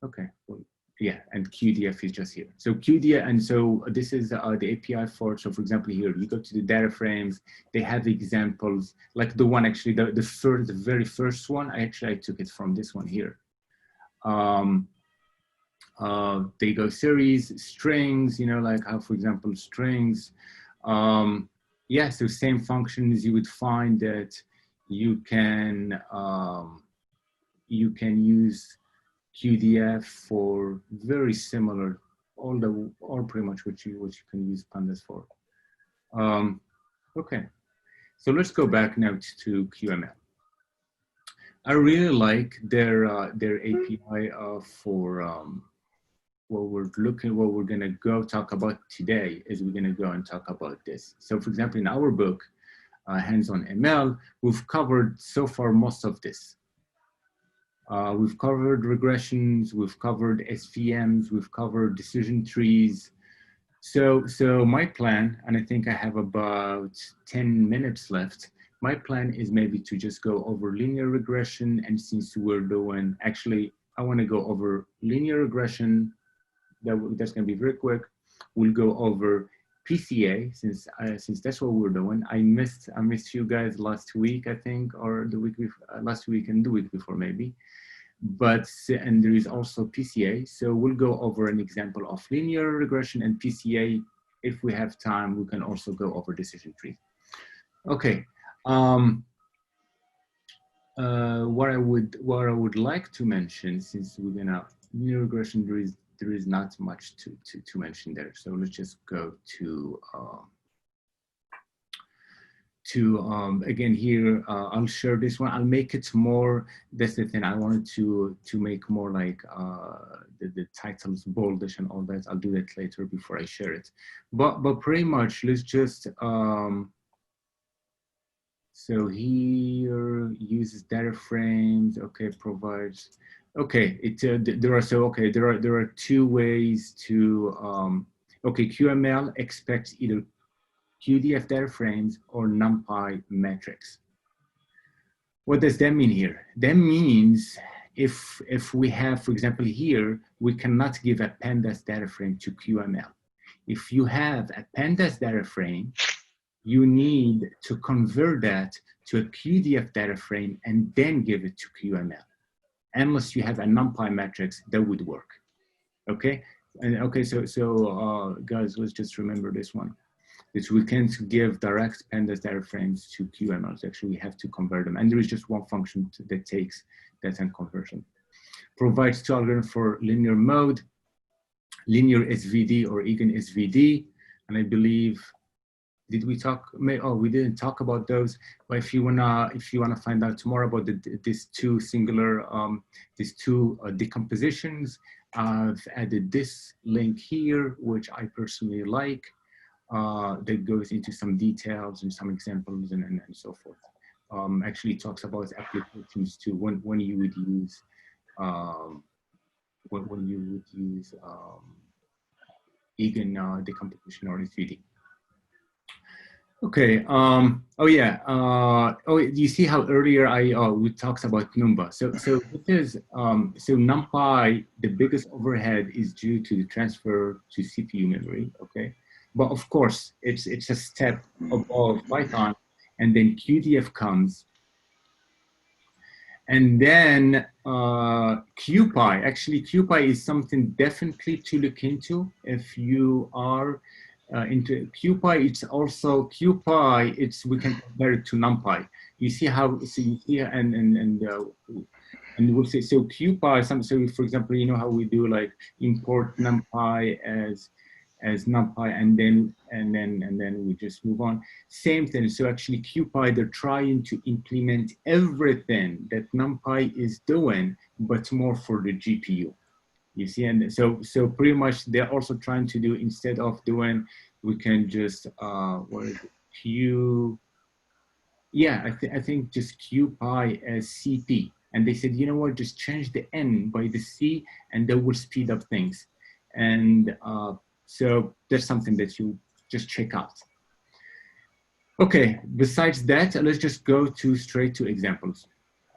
Okay, well, yeah, and QDF is just here. So QDF, and so this is the API for. So for example, here you go to the data frames. They have examples like the one actually the very first one. I took it from this one here. They go series, strings. You know, like how for example strings. Yeah, so same functions you would find that you can use QDF for very similar, all pretty much what you can use pandas for. Okay, so let's go back now to QML. I really like their API for what we're gonna go talk about today is we're gonna go and talk about this. So for example, in our book, Hands-on ML, we've covered so far most of this. We've covered regressions, we've covered SVMs, we've covered decision trees. So my plan, and I think I have about 10 minutes left, my plan is maybe to just go over linear regression, and since we're doing, actually, I wanna go over linear regression, that's gonna be very quick. We'll go over PCA, since that's what we're doing. I missed you guys last week, I think, or the week before, last week and the week before maybe. But, and there is also PCA. So we'll go over an example of linear regression and PCA. If we have time, we can also go over decision trees. Okay. What I would like to mention, since we're gonna linear regression, there is not much to mention there. So let's just go to again here, I'll share this one. I'll make it more, that's the thing, I wanted to make more like the titles boldish and all that. I'll do that later before I share it. But pretty much, let's just, so here uses data frames, okay, provides, okay, there are two ways to, okay, QML expects either QDF data frames or NumPy metrics. What does that mean here? That means if we have, for example, here, we cannot give a pandas data frame to QML. If you have a pandas data frame, you need to convert that to a QDF data frame and then give it to QML. Unless you have a NumPy metrics, that would work. Okay, and okay, so guys, let's just remember this one. Is we can't give direct pandas data frames to QMLs. Actually, we have to convert them. And there is just one function that takes that and conversion. Provides two algorithms for linear mode, linear SVD or eigen SVD. And I believe, did we talk? Oh, we didn't talk about those. But if you wanna find out more about these two singular, these two decompositions, I've added this link here, which I personally like. That goes into some details and some examples and so forth. Actually talks about applications too, when you would use when you would use eigen decomposition or SVD. Okay. Oh yeah. Oh, you see how earlier we talked about NumPy. So because so NumPy, the biggest overhead is due to the transfer to CPU memory. Okay. But of course, it's a step above Python, and then QDF comes, and then QPy. Actually, QPy is something definitely to look into if you are into QPy. It's also QPy. We can compare it to NumPy. You see how? So you see, and we'll say so QPy. So for example, you know how we do like import NumPy as NumPy, and then we just move on. Same thing. So actually QPy, they're trying to implement everything that NumPy is doing, but more for the GPU. You see, and so pretty much they're also trying to do, instead of doing, we can just what is it? I think just QPy as CP. And they said, you know what, just change the N by the C, and that will speed up things. And so that's something that you just check out. Okay, besides that, let's just go straight to examples.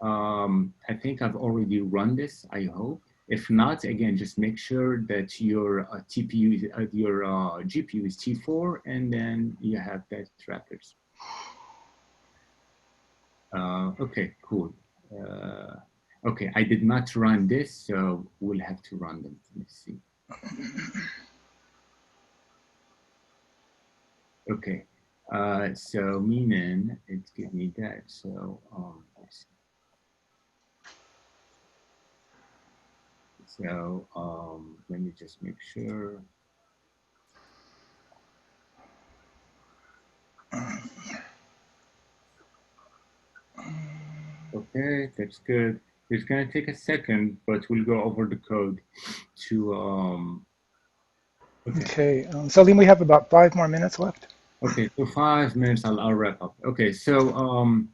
I think I've already run this, I hope. If not, again, just make sure that your GPU is T4, and then you have that trackers. Okay, cool. Okay, I did not run this, so we'll have to run them. Let's see. Okay, so meaning it gives me that. So let's see. So let me just make sure. Okay, that's good. It's gonna take a second, but we'll go over the code to, okay. Okay, Salim, we have about 5 more minutes left. Okay, so 5 minutes, I'll wrap up. Okay, so,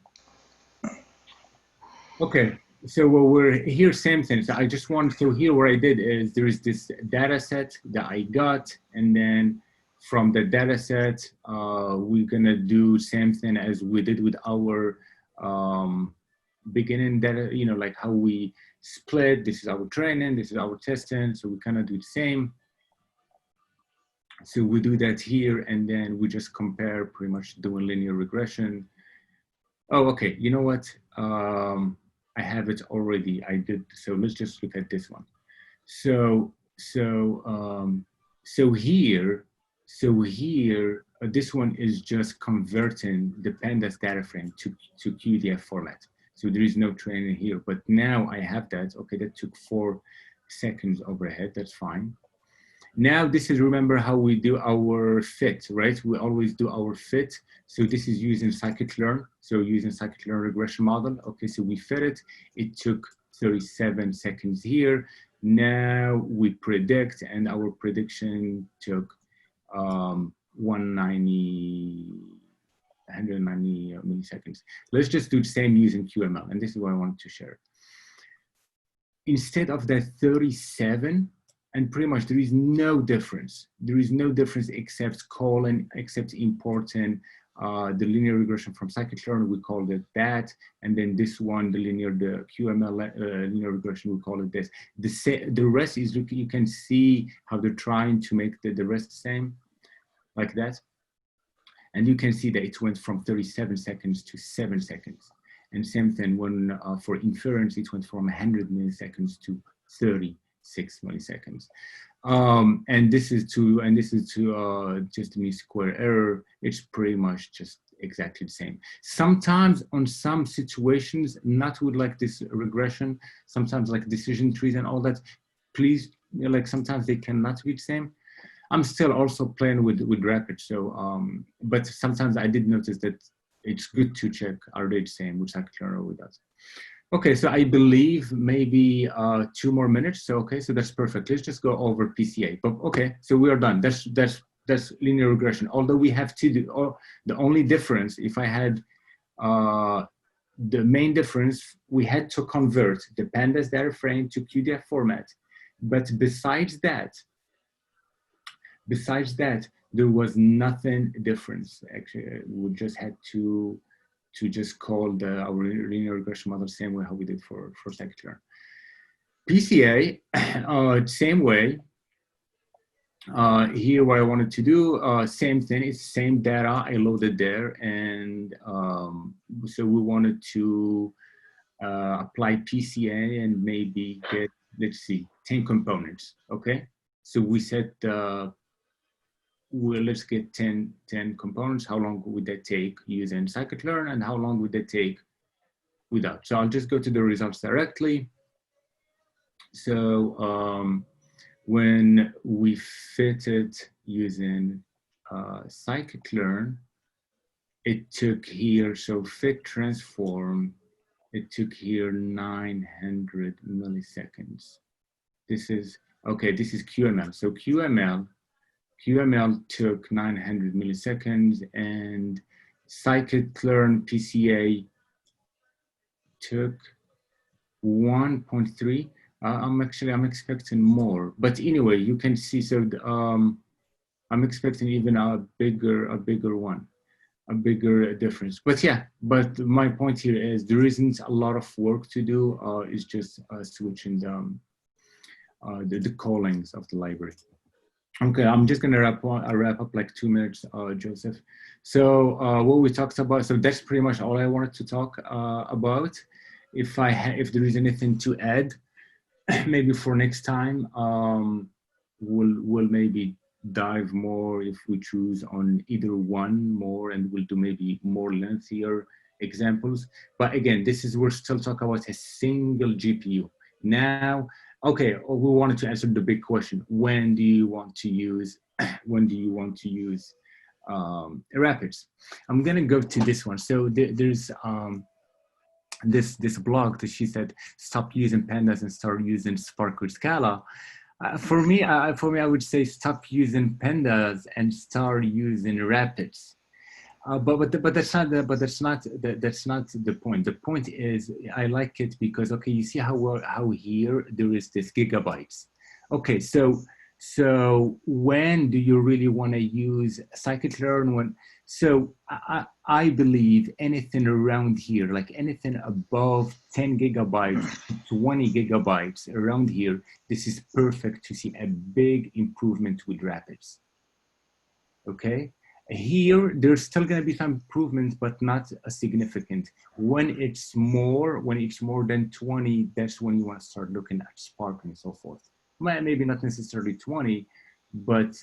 okay, so we're here, same thing. So I just want, so here what I did is there is this data set that I got, and then from the data set, we're gonna do same thing as we did with our beginning data, you know, like how we split, this is our training, this is our testing, so we kind of do the same. So we do that here, and then we just compare, pretty much doing linear regression. Oh, okay, you know what? I have it already, I did, so let's just look at this one. So here, this one is just converting the pandas data frame to QDF format. So there is no training here, but now I have that. Okay, that took 4 seconds overhead, that's fine. Now this is, remember how we do our fit, right? We always do our fit. So this is using scikit-learn. So using scikit-learn regression model. Okay, so we fit it. It took 37 seconds here. Now we predict, and our prediction took 190 milliseconds. Let's just do the same using QML, and this is what I wanted to share. Instead of that 37, and pretty much there is no difference. There is no difference except importing the linear regression from scikit-learn, we called it that, and then this one, the QML linear regression, we call it this. The rest is, you can see how they're trying to make the rest the same, like that. And you can see that it went from 37 seconds to 7 seconds. And same thing when for inference, it went from 100 milliseconds to 36 milliseconds. And this is to just mean square error. It's pretty much just exactly the same. Sometimes on some situations, not with like this regression, sometimes like decision trees and all that, please, you know, like sometimes they cannot be the same. I'm still also playing with rapid, so but sometimes I did notice that it's good to check, are they the same with scikit-learn or with us. Okay, so I believe maybe 2 more minutes. So okay, so that's perfect. Let's just go over PCA. But okay, so we are done. That's linear regression. Although we have to do, the only difference, if I had the main difference, we had to convert the pandas data frame to QDF format. But besides that, there was nothing different. Actually, we just had to just call our linear regression model same way how we did for scikit-learn. PCA, same way. Here, what I wanted to do, same thing. It's same data I loaded there, and so we wanted to apply PCA and maybe get, let's see, 10 components. Okay, so we set well, let's get 10 components. How long would that take using scikit-learn, and how long would that take without? So I'll just go to the results directly. So when we fitted using scikit-learn, it took here, so fit transform, it took here 900 milliseconds. This is, okay, this is QML. So QML took 900 milliseconds, and scikit-learn PCA took 1.3. I'm expecting more, but anyway, you can see. So I'm expecting even a bigger one, a bigger difference. But yeah, but my point here is there isn't a lot of work to do. It's just switching the callings of the library. Okay, I'm just gonna wrap up like 2 minutes, Joseph. So what we talked about, so that's pretty much all I wanted to talk about. If there is anything to add, maybe for next time, we'll maybe dive more if we choose on either one more, and we'll do maybe more lengthier examples. But again, we're still talking about a single GPU. Now, okay, we wanted to answer the big question: when do you want to use rapids? I'm gonna go to this one. So there's this blog that she said stop using pandas and start using Spark or Scala. For me, I would say stop using pandas and start using rapids. But that's not the point. The point is I like it because, okay, you see how here there is this gigabytes. Okay, so when do you really want to use scikit-learn? So I believe anything around here, like anything above 10 gigabytes, 20 gigabytes around here, this is perfect to see a big improvement with rapids. Okay. Here, there's still going to be some improvements, but not a significant. When it's more than 20, that's when you want to start looking at Spark and so forth. Well, maybe not necessarily 20, but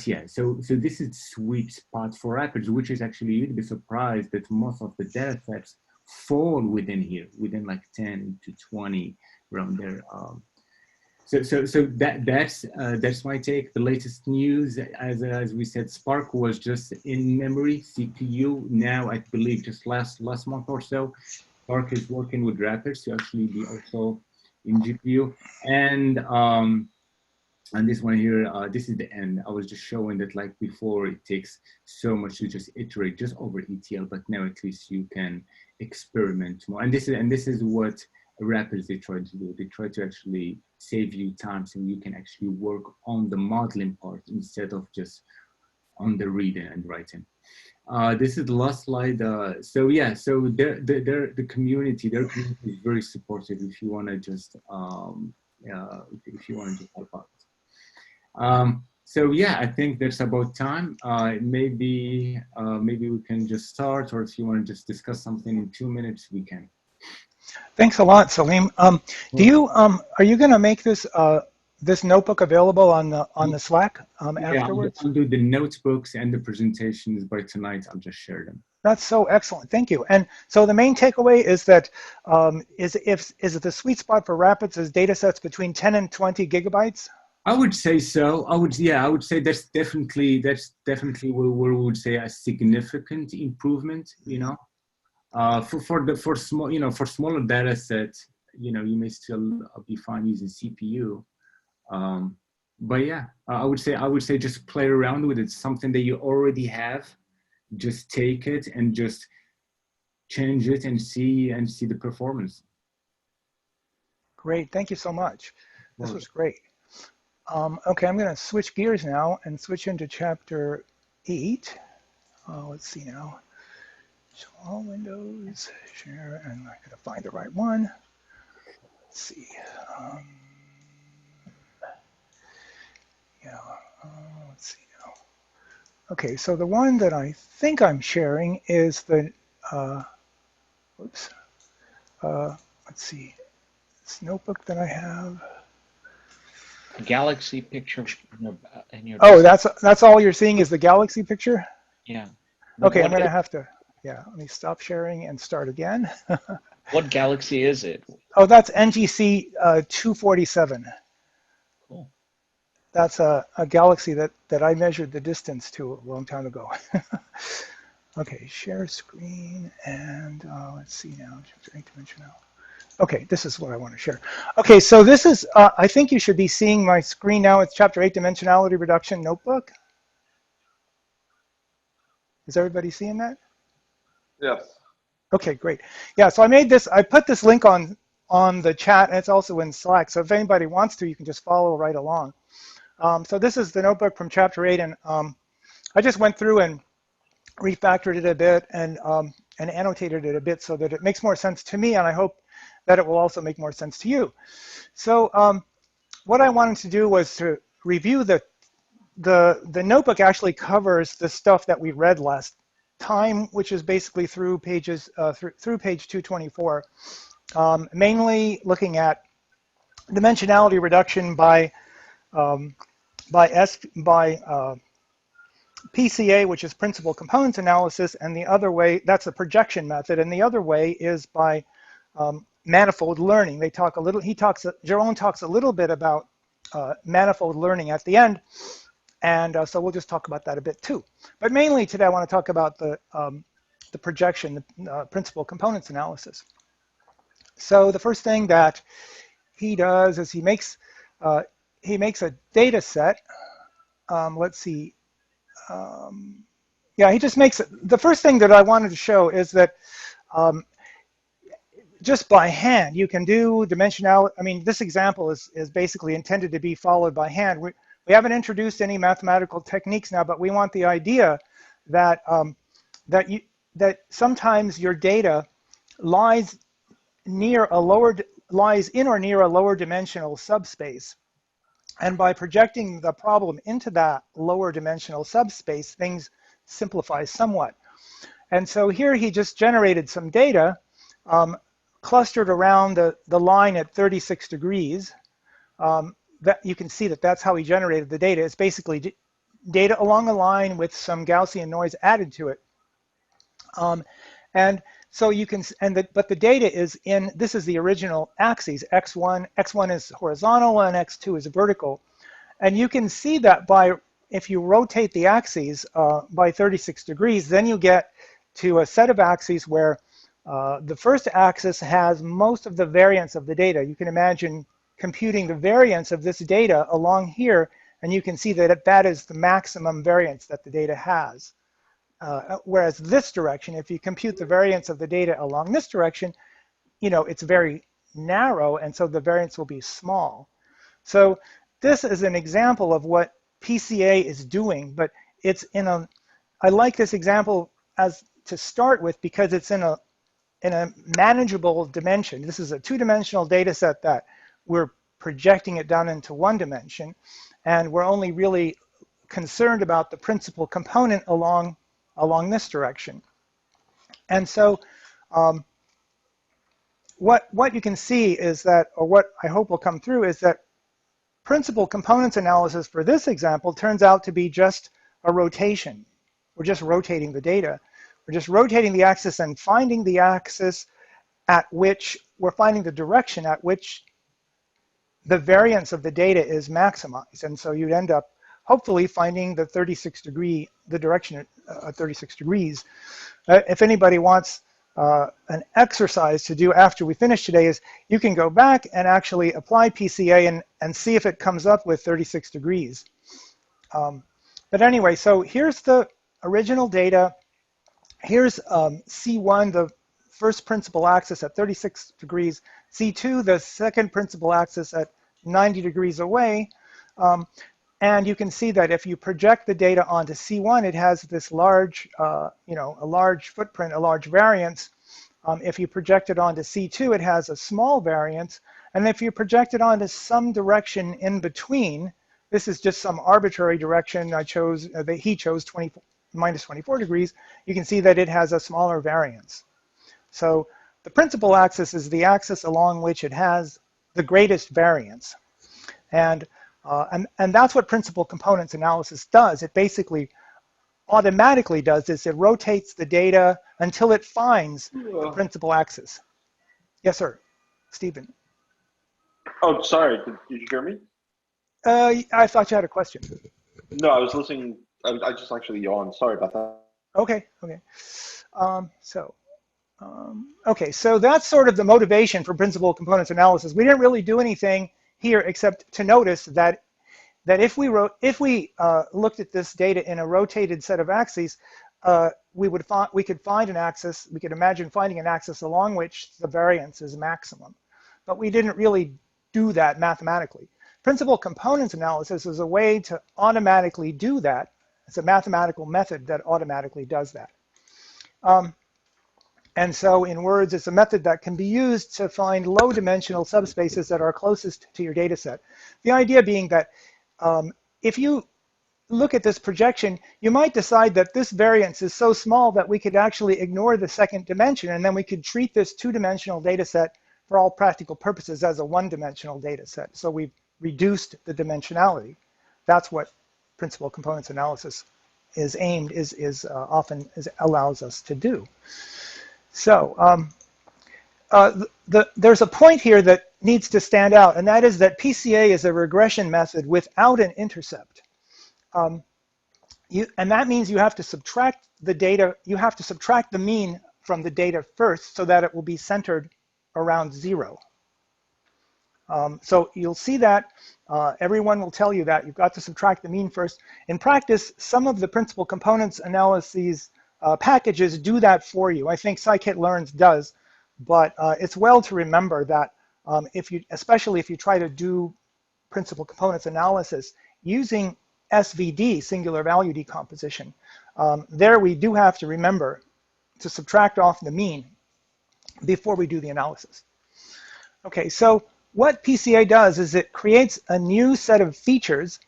yeah. So this is sweet spot for rapids, which is actually you'd be surprised that most of the data sets fall within here, within like 10 to 20 around there. So that's my take. The latest news, as we said, Spark was just in memory CPU. Now I believe just last month or so, Spark is working with rapids to actually be also in GPU. And this one here, this is the end. I was just showing that like before it takes so much to just iterate just over ETL, but now at least you can experiment more. And this is what rapids they try to do. They try to actually save you time so you can actually work on the modeling part instead of just on the reading and writing. This is the last slide. So yeah, so the community is very supportive if you want to just if you want to just help out. So yeah, I think that's about time. Maybe we can just start, or if you want to just discuss something in 2 minutes, we can. Thanks a lot, Salim. Are you going to make this this notebook available on the Slack afterwards? I'll do the notebooks and the presentations by tonight. I'll just share them. That's so excellent. Thank you. And so the main takeaway is that is it the sweet spot for rapids is data sets between 10 and 20 gigabytes? I would say so. I would say that's definitely where we would say a significant improvement. You know, for small for smaller data sets, you know, you may still be fine using CPU. But yeah, I would say just play around with it. Something that you already have, just take it and just change it and see the performance. Great, thank you so much. This was great. Okay, I'm going to switch gears now and switch into chapter 8. Let's see now. Show all windows, share, and I got to find the right one. Let's see. Let's see now. Okay, so the one that I think I'm sharing is the, let's see, this notebook that I have. A galaxy picture in your Oh, that's all you're seeing is the galaxy picture? Yeah. Okay, I'm going to have to, let me stop sharing and start again. What galaxy is it? Oh, that's NGC 247. Cool. That's a galaxy that I measured the distance to a long time ago. Okay, share screen, and let's see now, 8-dimensional. Okay, this is what I want to share. Okay, so this is, I think you should be seeing my screen now. It's chapter 8, Dimensionality Reduction Notebook. Is everybody seeing that? Yes. Okay, great. Yeah, so I put this link on the chat, and it's also in Slack. So if anybody wants to, you can just follow right along. So this is the notebook from chapter 8, and I just went through and refactored it a bit and annotated it a bit so that it makes more sense to me, and I hope that it will also make more sense to you. So what I wanted to do was to review the notebook actually covers the stuff that we read last time, which is basically through pages through page 224, mainly looking at dimensionality reduction by PCA, which is principal components analysis, and the other way, that's the projection method, and the other way is by manifold learning. Jerome talks a little bit about manifold learning at the end, and so we'll just talk about that a bit too. But mainly today I want to talk about the projection, the principal components analysis. So the first thing that he does is he makes a data set. Let's see. Yeah, he just makes it. The first thing that I wanted to show is that just by hand, you can do dimensionality. I mean, this example is basically intended to be followed by hand. We haven't introduced any mathematical techniques now, but we want the idea that that sometimes your data lies in or near a lower dimensional subspace. And by projecting the problem into that lower dimensional subspace, things simplify somewhat. And so here he just generated some data clustered around the line at 36 degrees. That you can see that that's how he generated the data. It's basically data along a line with some Gaussian noise added to it. And so you can, but the data is in, this is the original axes, x1 is horizontal and x2 is vertical. And you can see that if you rotate the axes by 36 degrees, then you get to a set of axes where the first axis has most of the variance of the data. You can imagine computing the variance of this data along here, and you can see that that is the maximum variance that the data has. Whereas this direction, if you compute the variance of the data along this direction, it's very narrow, and so the variance will be small. So this is an example of what PCA is doing, but it's I like this example as to start with because it's in a manageable dimension. This is a two-dimensional data set that we're projecting it down into one dimension, and we're only really concerned about the principal component along this direction. And so what you can see is that, or what I hope will come through, is that principal components analysis for this example turns out to be just a rotation. We're just rotating the data. We're just rotating the axis and finding the axis at which we're finding the direction at which the variance of the data is maximized. And so you'd end up hopefully finding the direction at 36 degrees. If anybody wants an exercise to do after we finish today, is you can go back and actually apply PCA and see if it comes up with 36 degrees. But anyway, so here's the original data. Here's C1, the first principal axis at 36 degrees. C2, the second principal axis at 90 degrees away. And you can see that if you project the data onto C1, it has this large, a large footprint, a large variance. If you project it onto C2, it has a small variance. And if you project it onto some direction in between, this is just some arbitrary direction I chose, that he chose minus 24 degrees, you can see that it has a smaller variance. So the principal axis is the axis along which it has the greatest variance. And that's what principal components analysis does. It basically automatically does this. It rotates the data until it finds the principal axis. Yes, sir. Stephen. Oh, sorry. Did you hear me? I thought you had a question. No, I was listening. I just actually yawned. Sorry about that. Okay. Okay, so that's sort of the motivation for principal components analysis. We didn't really do anything here except to notice that if we looked at this data in a rotated set of axes, we could find an axis. We could imagine finding an axis along which the variance is maximum, but we didn't really do that mathematically. Principal components analysis is a way to automatically do that. It's a mathematical method that automatically does that. And so in words, it's a method that can be used to find low-dimensional subspaces that are closest to your data set. The idea being that if you look at this projection, you might decide that this variance is so small that we could actually ignore the second dimension, and then we could treat this two-dimensional data set for all practical purposes as a one-dimensional data set. So we've reduced the dimensionality. That's what principal components analysis is often allows us to do. So there's a point here that needs to stand out, and that is that PCA is a regression method without an intercept. And that means you have to subtract the data, you have to subtract the mean from the data first so that it will be centered around 0. So you'll see that everyone will tell you that you've got to subtract the mean first. In practice, some of the principal components analyses packages do that for you. I think scikit-learns does, but it's well to remember that especially if you try to do principal components analysis using SVD, singular value decomposition, there we do have to remember to subtract off the mean before we do the analysis. Okay, so what PCA does is it creates a new set of features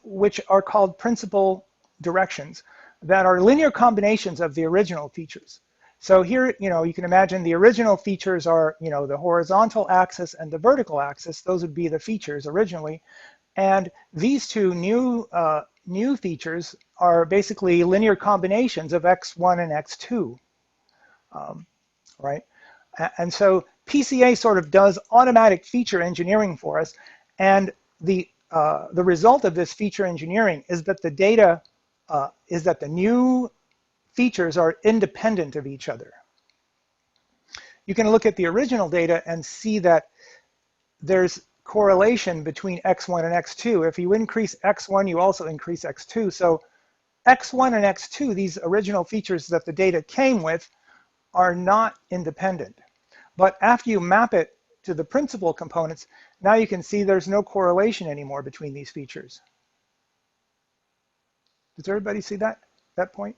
which are called principal directions that are linear combinations of the original features. So here, you can imagine the original features are, the horizontal axis and the vertical axis. Those would be the features originally. And these two new features are basically linear combinations of x1 and x2, right? And so PCA sort of does automatic feature engineering for us. And the result of this feature engineering is that the data, is that the new features are independent of each other. You can look at the original data and see that there's correlation between x1 and x2. If you increase x1, you also increase x2. So x1 and x2, these original features that the data came with, are not independent. But after you map it to the principal components, now you can see there's no correlation anymore between these features. Does everybody see that point?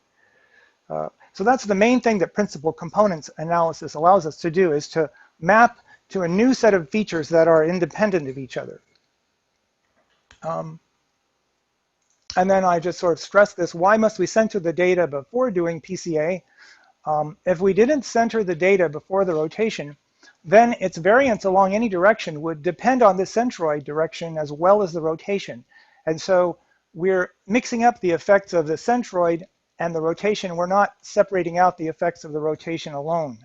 So that's the main thing that principal components analysis allows us to do, is to map to a new set of features that are independent of each other. And then I just sort of stress this: why must we center the data before doing PCA? If we didn't center the data before the rotation, then its variance along any direction would depend on the centroid direction as well as the rotation. And so we're mixing up the effects of the centroid and the rotation. We're not separating out the effects of the rotation alone.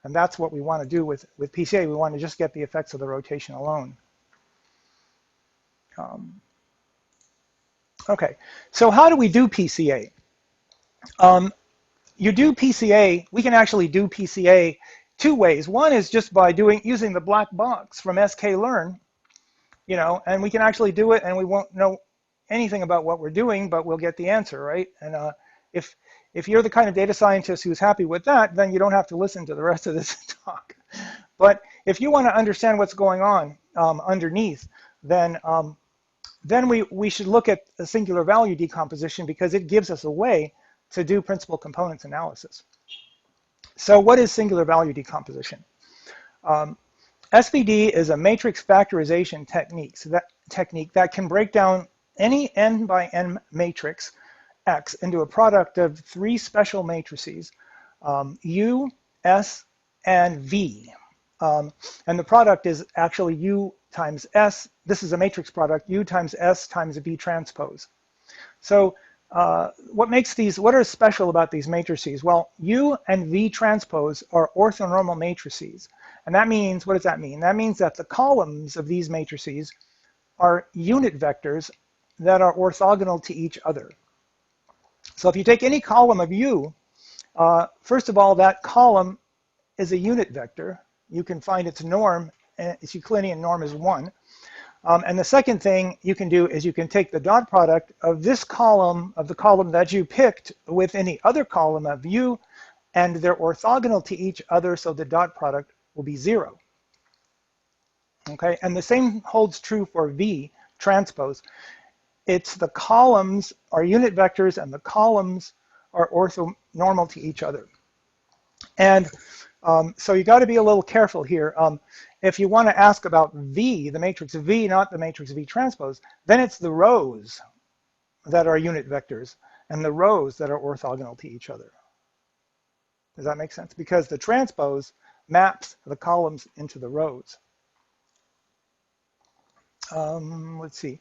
And that's what we want to do with PCA. We want to just get the effects of the rotation alone. Okay, so how do we do PCA? You do PCA, we can actually do PCA two ways. One is just by using the black box from sklearn, and we can actually do it and we won't know anything about what we're doing, but we'll get the answer, right? And if you're the kind of data scientist who's happy with that, then you don't have to listen to the rest of this talk. But if you want to understand what's going on underneath, then we should look at a singular value decomposition, because it gives us a way to do principal components analysis. So what is singular value decomposition? SVD is a matrix factorization technique that can break down any n by n matrix X into a product of three special matrices, U, S, and V. And the product is actually U times S. This is a matrix product, U times S times V transpose. So what is special about these matrices? Well, U and V transpose are orthonormal matrices. And that means, what does that mean? That means that the columns of these matrices are unit vectors that are orthogonal to each other. So if you take any column of U, first of all, that column is a unit vector. You can find its norm, and its Euclidean norm is 1. And the second thing you can do is you can take the dot product of this column, of the column that you picked, with any other column of U, and they're orthogonal to each other, so the dot product will be 0. Okay, and the same holds true for V transpose. It's the columns are unit vectors and the columns are orthonormal to each other. And so you got to be a little careful here. If you want to ask about V, the matrix V, not the matrix V transpose, then it's the rows that are unit vectors and the rows that are orthogonal to each other. Does that make sense? Because the transpose maps the columns into the rows. Let's see.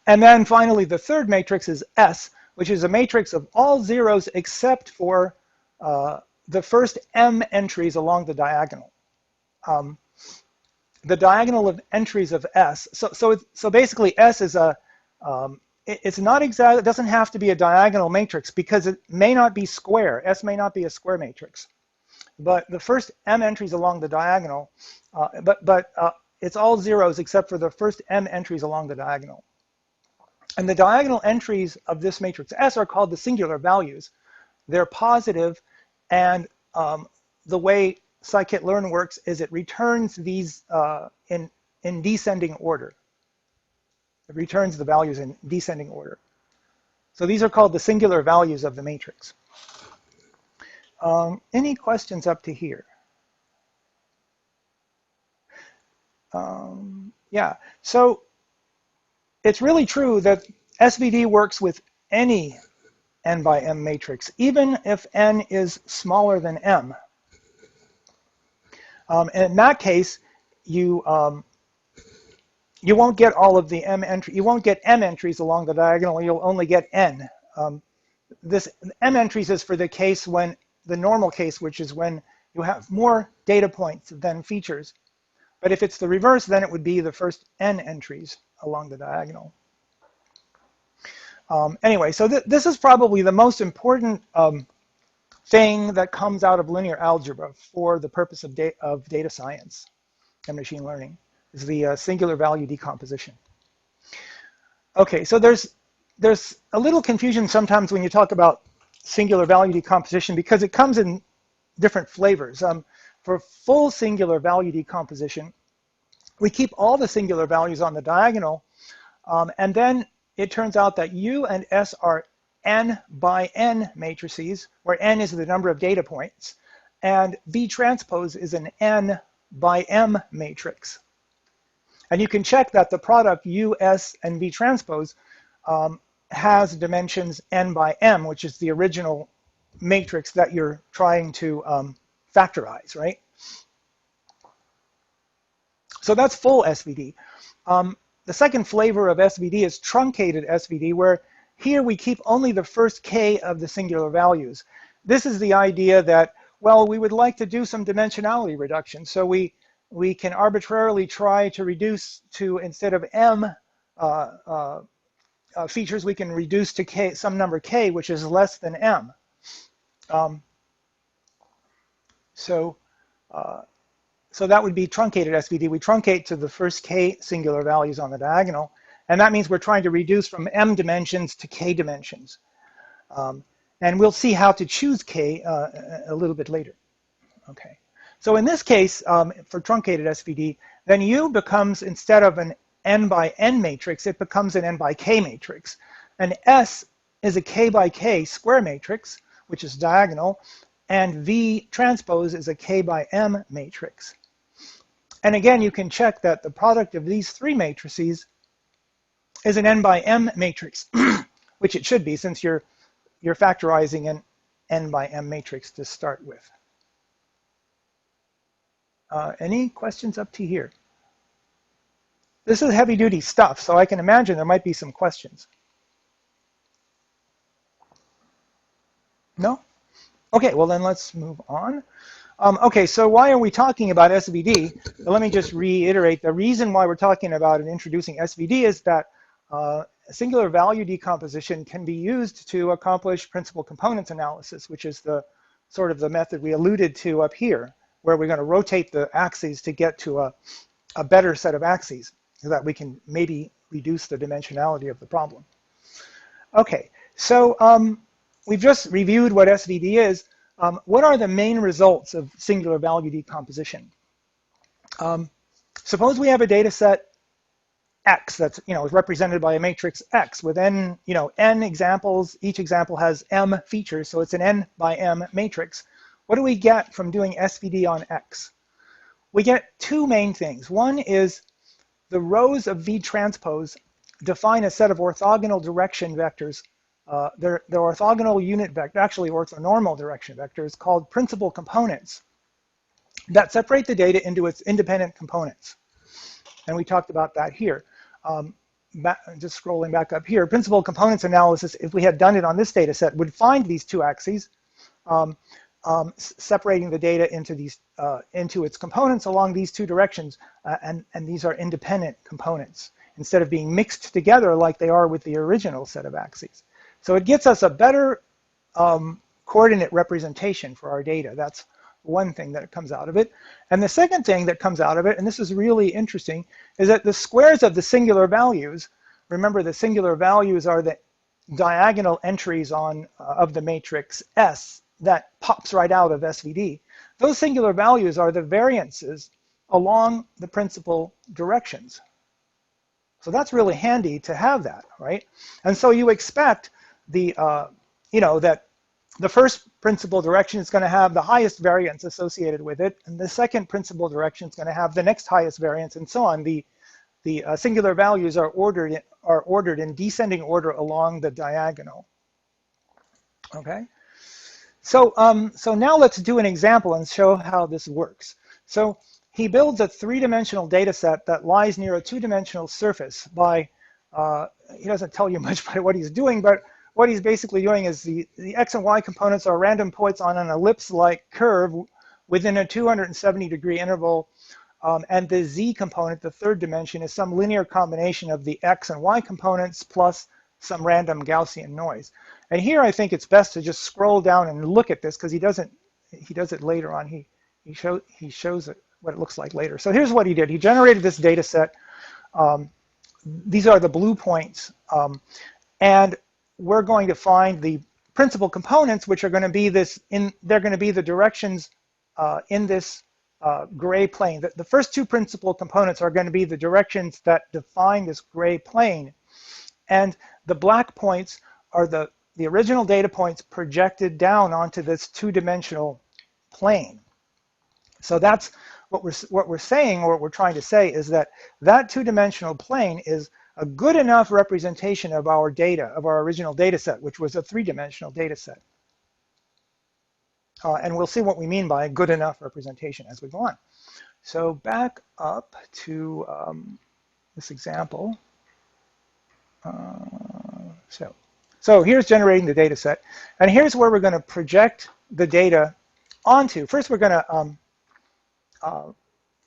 And then finally, the third matrix is S, which is a matrix of all zeros except for the first m entries along the diagonal. The diagonal of entries of S. So basically, S is it's not exact. It doesn't have to be a diagonal matrix because it may not be square. S may not be a square matrix. but the first m entries along the diagonal, it's all zeros except for the first m entries along the diagonal. And the diagonal entries of this matrix S are called the singular values. They're positive, and the way scikit-learn works is it returns these in descending order. It returns the values in descending order. So these are called the singular values of the matrix. Any questions up to here? Yeah, so it's really true that SVD works with any n by m matrix, even if n is smaller than m. And in that case, you won't get all of the m entry. You won't get m entries along the diagonal. You'll only get n. This m entries is for the case when the normal case, which is when you have more data points than features. But if it's the reverse, then it would be the first n entries along the diagonal. Anyway, so this is probably the most important thing that comes out of linear algebra for the purpose of data science and machine learning, is the singular value decomposition. Okay, so there's a little confusion sometimes when you talk about singular value decomposition because it comes in different flavors. For full singular value decomposition, we keep all the singular values on the diagonal, and then it turns out that U and S are n by n matrices, where n is the number of data points, and V transpose is an n by m matrix. And you can check that the product U, S, and V transpose has dimensions n by m, which is the original matrix that you're trying to factorize, right? So that's full SVD. The second flavor of SVD is truncated SVD, where here we keep only the first k of the singular values. This is the idea that, well, we would like to do some dimensionality reduction. So we can arbitrarily try to reduce to, instead of m features, we can reduce to k, some number k, which is less than m. So that would be truncated SVD. We truncate to the first k singular values on the diagonal, and that means we're trying to reduce from m dimensions to k dimensions. And we'll see how to choose k a little bit later. Okay. So in this case, for truncated SVD, then U becomes, instead of an n by n matrix, it becomes an n by k matrix. And S is a k by k square matrix, which is diagonal, and V transpose is a k by m matrix. And again, you can check that the product of these three matrices is an n by m matrix, which it should be, since you're factorizing an n by m matrix to start with. Any questions up to here? This is heavy-duty stuff, so I can imagine there might be some questions. No? Okay, well then let's move on. Okay, so why are we talking about SVD? Well, let me just reiterate. The reason why we're talking about and introducing SVD is that singular value decomposition can be used to accomplish principal components analysis, which is the sort of the method we alluded to up here, where we're going to rotate the axes to get to a better set of axes so that we can maybe reduce the dimensionality of the problem. Okay, so we've just reviewed what SVD is. What are the main results of singular value decomposition? Suppose we have a data set X that's is represented by a matrix X with n n examples. Each example has m features, so it's an n by m matrix. What do we get from doing SVD on X? We get two main things. One is the rows of V transpose define a set of orthogonal direction vectors. They're orthogonal unit vector, actually orthonormal direction vectors, called principal components that separate the data into its independent components. And we talked about that here. Just scrolling back up here, principal components analysis, if we had done it on this data set, would find these two axes, separating the data into its components along these two directions, and these are independent components, instead of being mixed together like they are with the original set of axes. So it gets us a better coordinate representation for our data. That's one thing that comes out of it. And the second thing that comes out of it, and this is really interesting, is that the squares of the singular values, remember the singular values are the diagonal entries on of the matrix S that pops right out of SVD. Those singular values are the variances along the principal directions. So that's really handy to have that, right? And so you expect the, that the first principal direction is going to have the highest variance associated with it, and the second principal direction is going to have the next highest variance, and so on. The singular values are ordered in descending order along the diagonal. Okay. So so now let's do an example and show how this works. So he builds a three-dimensional data set that lies near a two-dimensional surface by, he doesn't tell you much about what he's doing, but what he's basically doing is the x and y components are random points on an ellipse-like curve within a 270-degree interval, and the z component, the third dimension, is some linear combination of the x and y components plus some random Gaussian noise. And here I think it's best to just scroll down and look at this, because he does it later on. He shows it what it looks like later. So here's what he did. He generated this data set. These are the blue points, and we're going to find the principal components, which are going to be they're going to be the directions in this gray plane. The first two principal components are going to be the directions that define this gray plane, and the black points are the original data points projected down onto this two-dimensional plane. So that's what we're saying, or what we're trying to say, is that that two-dimensional plane is a good enough representation of our data, of our original data set, which was a three-dimensional data set. And we'll see what we mean by good enough representation as we go on. So back up to this example. So here's generating the data set. And here's where we're going to project the data onto. First, we're going to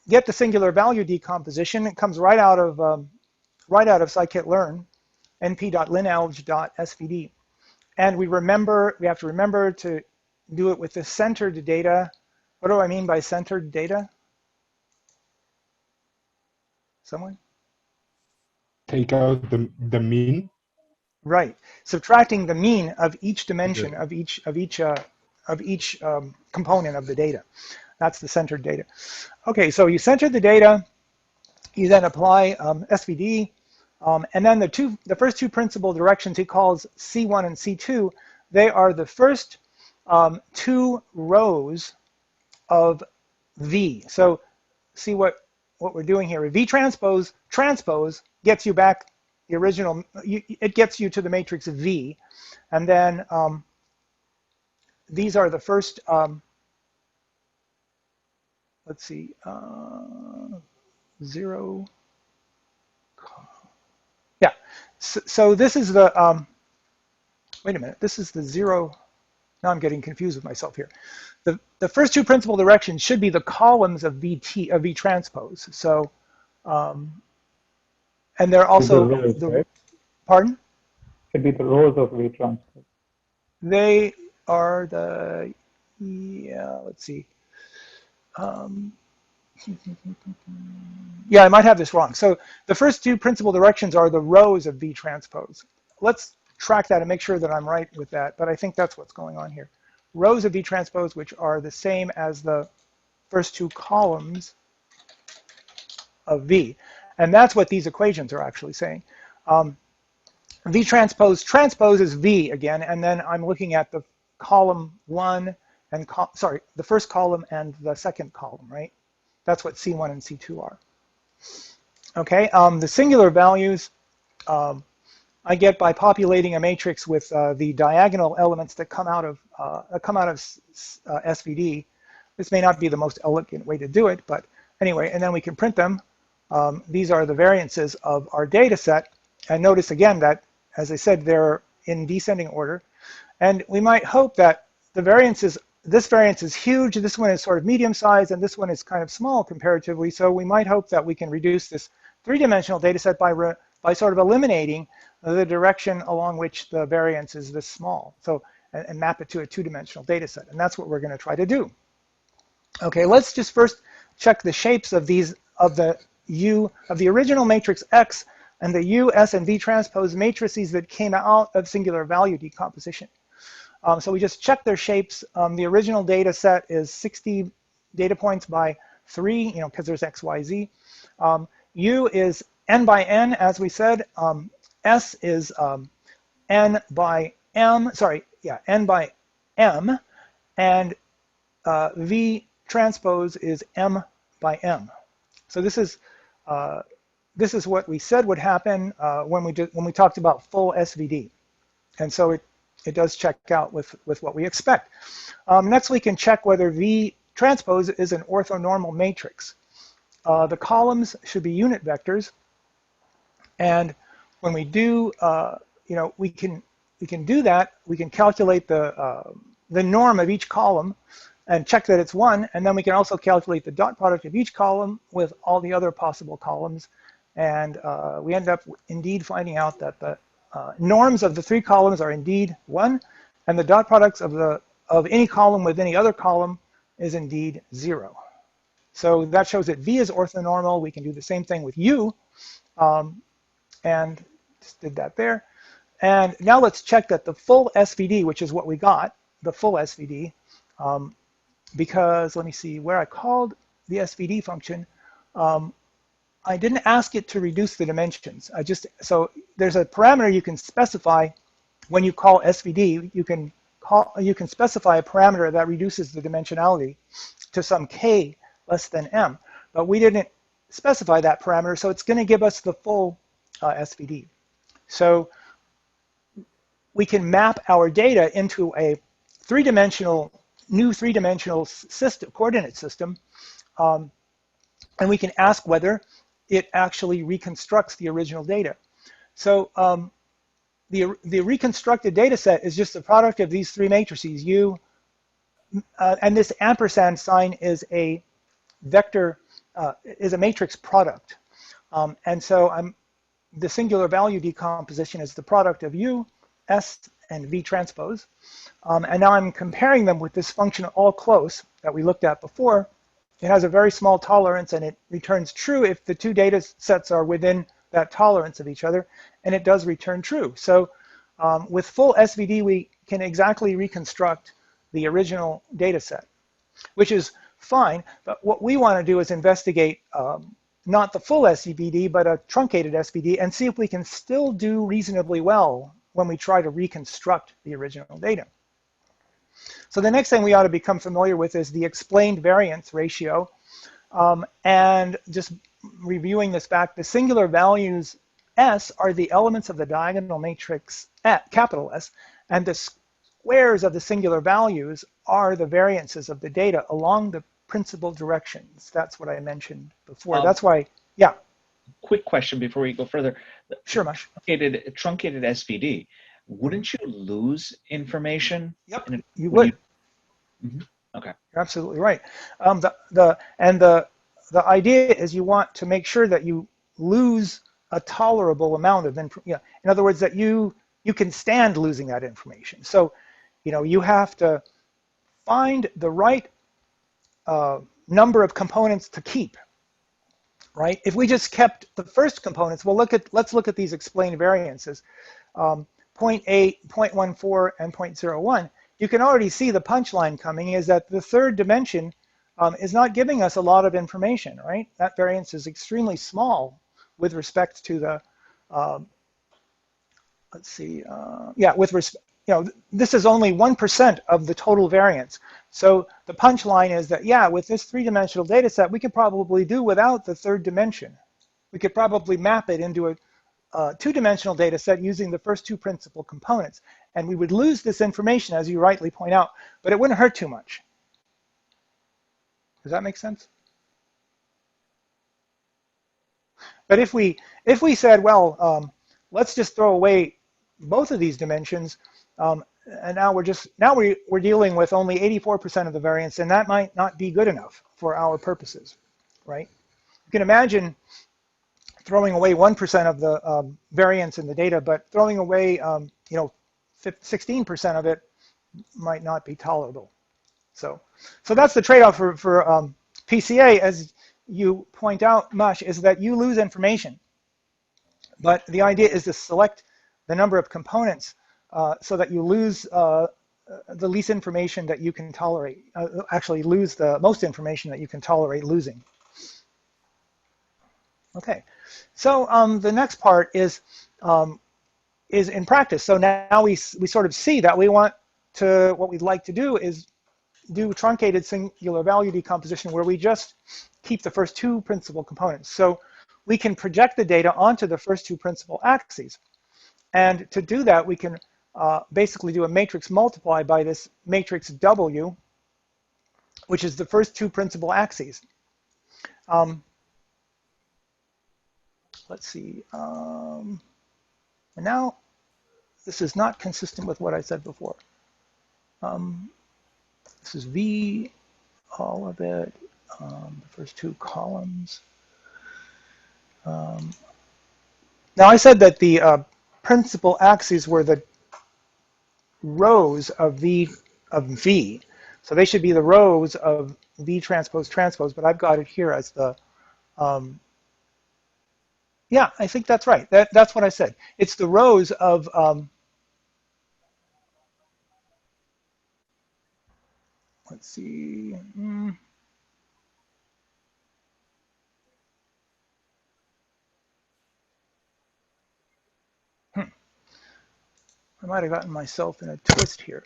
get the singular value decomposition. It comes right out of scikit-learn, np.linalg.svd. And we have to remember to do it with the centered data. What do I mean by centered data? Someone? Take out the mean. Right. Subtracting the mean of each dimension of each component of the data. That's the centered data. Okay, so you center the data. You then apply SVD, and then the first two principal directions he calls C1 and C2. They are the first two rows of V. So see what we're doing here. V transpose gets you back the original. It gets you to the matrix V, and then these are the first. Let's see, 0. Yeah, so this is the, wait a minute, this is the 0. Now I'm getting confused with myself here. The first two principal directions should be the columns of V transpose. So, and they're also, the rows, right? Pardon? Should be the rows of V transpose. They are the, yeah, let's see. Yeah, I might have this wrong. So the first two principal directions are the rows of V transpose. Let's track that and make sure that I'm right with that, but I think that's what's going on here. Rows of V transpose, which are the same as the first two columns of V. And that's what these equations are actually saying. V transpose is V again, and then I'm looking at the column 1 and, the first column and the second column, right? That's what C1 and C2 are. Okay, the singular values I get by populating a matrix with the diagonal elements that come out of SVD. This may not be the most elegant way to do it, but anyway, and then we can print them. These are the variances of our data set. And notice again that, as I said, they're in descending order. And we might hope that the variances, this variance is huge, this one is sort of medium sized, and this one is kind of small comparatively. So we might hope that we can reduce this three-dimensional data set by sort of eliminating the direction along which the variance is this small. So, and map it to a two-dimensional data set. And that's what we're going to try to do. Okay, let's just first check the shapes of the original matrix X and the U, S, and V transpose matrices that came out of singular value decomposition. So we just check their shapes. The original data set is 60 data points by 3, because there's X, Y, Z. U is n by n, as we said. S is n by m, n by m, and V transpose is m by m. So this is what we said would happen when we talked about full SVD, and so it does check out with what we expect. Next, we can check whether V transpose is an orthonormal matrix. The columns should be unit vectors, and when we do, we can do that. We can calculate the norm of each column and check that it's 1, and then we can also calculate the dot product of each column with all the other possible columns, and we end up indeed finding out that the norms of the 3 columns are indeed 1, and the dot products of any column with any other column is indeed 0. So that shows that V is orthonormal. We can do the same thing with U, and just did that there. And now let's check that the full SVD, which is what we got, the full SVD, because let me see where I called the SVD function. I didn't ask it to reduce the dimensions. So there's a parameter you can specify when you call SVD. You can specify a parameter that reduces the dimensionality to some k less than m, but we didn't specify that parameter, so it's going to give us the full SVD. So we can map our data into a new three-dimensional system, coordinate system, and we can ask whether it actually reconstructs the original data. So the reconstructed data set is just the product of these 3 matrices, U, and this ampersand sign is a vector, is a matrix product. And so the singular value decomposition is the product of U, S, and V transpose. And now I'm comparing them with this function all close that we looked at before. It has a very small tolerance, and it returns true if the 2 data sets are within that tolerance of each other, and it does return true. So with full SVD, we can exactly reconstruct the original data set, which is fine. But what we want to do is investigate not the full SVD, but a truncated SVD, and see if we can still do reasonably well when we try to reconstruct the original data. So the next thing we ought to become familiar with is the explained variance ratio. And just reviewing this back, the singular values S are the elements of the diagonal matrix capital S, and the squares of the singular values are the variances of the data along the principal directions. That's what I mentioned before. That's why, yeah. Quick question before we go further. Sure, Mush. Truncated SVD, wouldn't you lose information? Yep, you would. Okay. You're absolutely right. The idea is you want to make sure that you lose a tolerable amount of information. In other words, that you can stand losing that information. So, you have to find the right number of components to keep. Right? If we just kept the first components, well, let's look at these explained variances, 0.8, 0.14, and 0.01. You can already see the punchline coming is that the third dimension is not giving us a lot of information, right? That variance is extremely small with respect to the, let's see, with respect, this is only 1% of the total variance. So the punchline is that, with this 3-dimensional data set, we could probably do without the third dimension. We could probably map it into a 2-dimensional data set using the first 2 principal components. And we would lose this information, as you rightly point out, but it wouldn't hurt too much. Does that make sense? But if we said, well, let's just throw away both of these dimensions, and now we're dealing with only 84% of the variance, and that might not be good enough for our purposes, right? You can imagine throwing away 1% of the variance in the data, but throwing away 16% of it might not be tolerable. So that's the trade-off for PCA, as you point out, Mush, is that you lose information. But the idea is to select the number of components so that you lose the least information that you can tolerate, actually lose the most information that you can tolerate losing. Okay, so the next part is in practice. So now we sort of see that we want to, what we'd like to do is do truncated singular value decomposition where we just keep the first two principal components. So we can project the data onto the first two principal axes. And to do that, we can basically do a matrix multiply by this matrix W, which is the first two principal axes. Let's see. And now this is not consistent with what I said before. This is V, all of it, the first two columns. Now I said that the principal axes were the rows of V. So they should be the rows of V transpose transpose, but I've got it here as the, yeah, I think that's right. That's what I said. It's the rows of, let's see. I might have gotten myself in a twist here.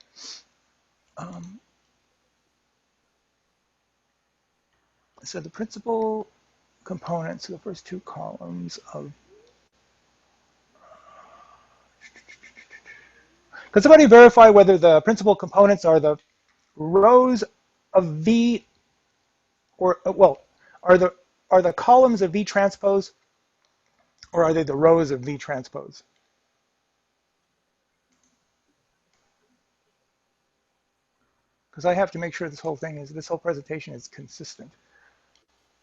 So the principal components, the first two columns of, could somebody verify whether the principal components are the rows of V, or well, are the columns of V transpose, or are they the rows of V transpose? Because I have to make sure this whole presentation is consistent.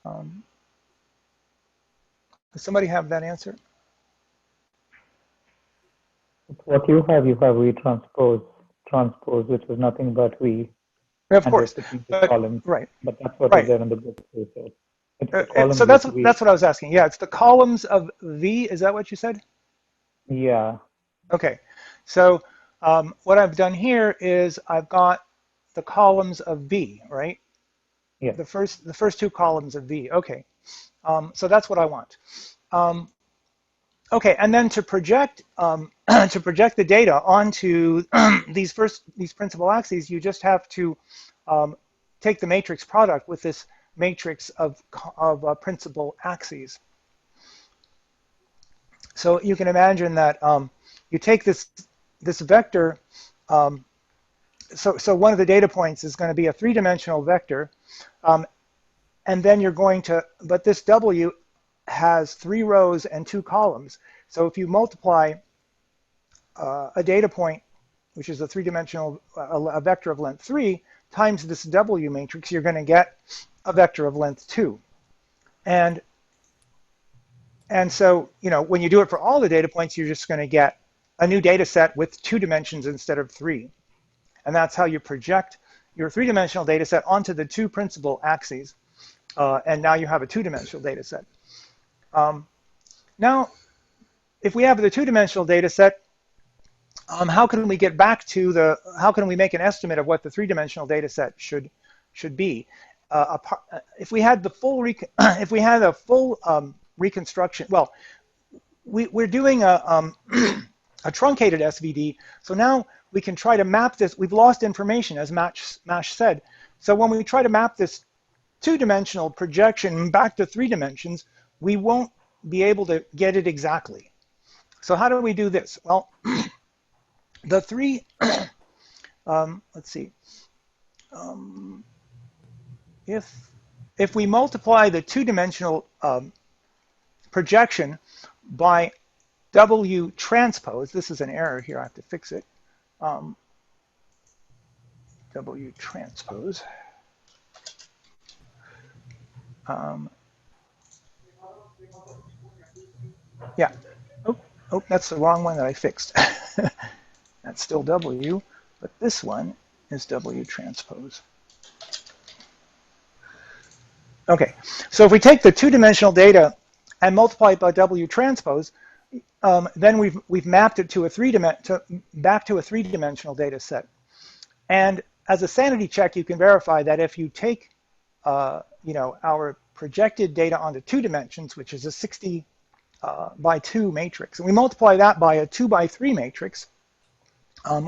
Does somebody have that answer? What you have V transpose, which is nothing but V. Of course, but, columns, right. But that's what is there in the book. So that's what I was asking. Yeah, it's the columns of V. Is that what you said? Yeah. Okay. So what I've done here is I've got the columns of V, right? Yeah. The first two columns of V. Okay. So that's what I want. Okay, and then to project the data onto these principal axes, you just have to take the matrix product with this matrix of principal axes. So you can imagine that you take this vector. So one of the data points is going to be a three-dimensional vector, and then you're going to, but this W has 3 rows and 2 columns. So if you multiply a data point, which is a three-dimensional a vector of length 3, times this W matrix, you're going to get a vector of length 2. And so, you know, when you do it for all the data points, you're just going to get a new data set with 2 dimensions instead of 3. And that's how you project your three-dimensional data set onto the 2 principal axes. And now you have a 2-dimensional data set. Now, if we have the 2-dimensional data set, how can we get back to how can we make an estimate of what the 3-dimensional data set should be? If we had the full, if we had a full reconstruction, well, we're doing a truncated SVD. So now we can try to map this. We've lost information, as Mash said. So when we try to map this 2-dimensional projection back to 3 dimensions, we won't be able to get it exactly. So how do we do this? Well, the 3, let's see. If we multiply the 2-dimensional projection by W transpose, this is an error here, I have to fix it. W transpose. Yeah. Oh, that's the wrong one that I fixed. That's still W, but this one is W transpose. Okay, so if we take the two-dimensional data and multiply it by W transpose, then we've mapped it to a back to a three-dimensional data set. And as a sanity check, you can verify that if you take our projected data onto 2 dimensions, which is a 60 by 2 matrix, and we multiply that by a 2 by 3 matrix,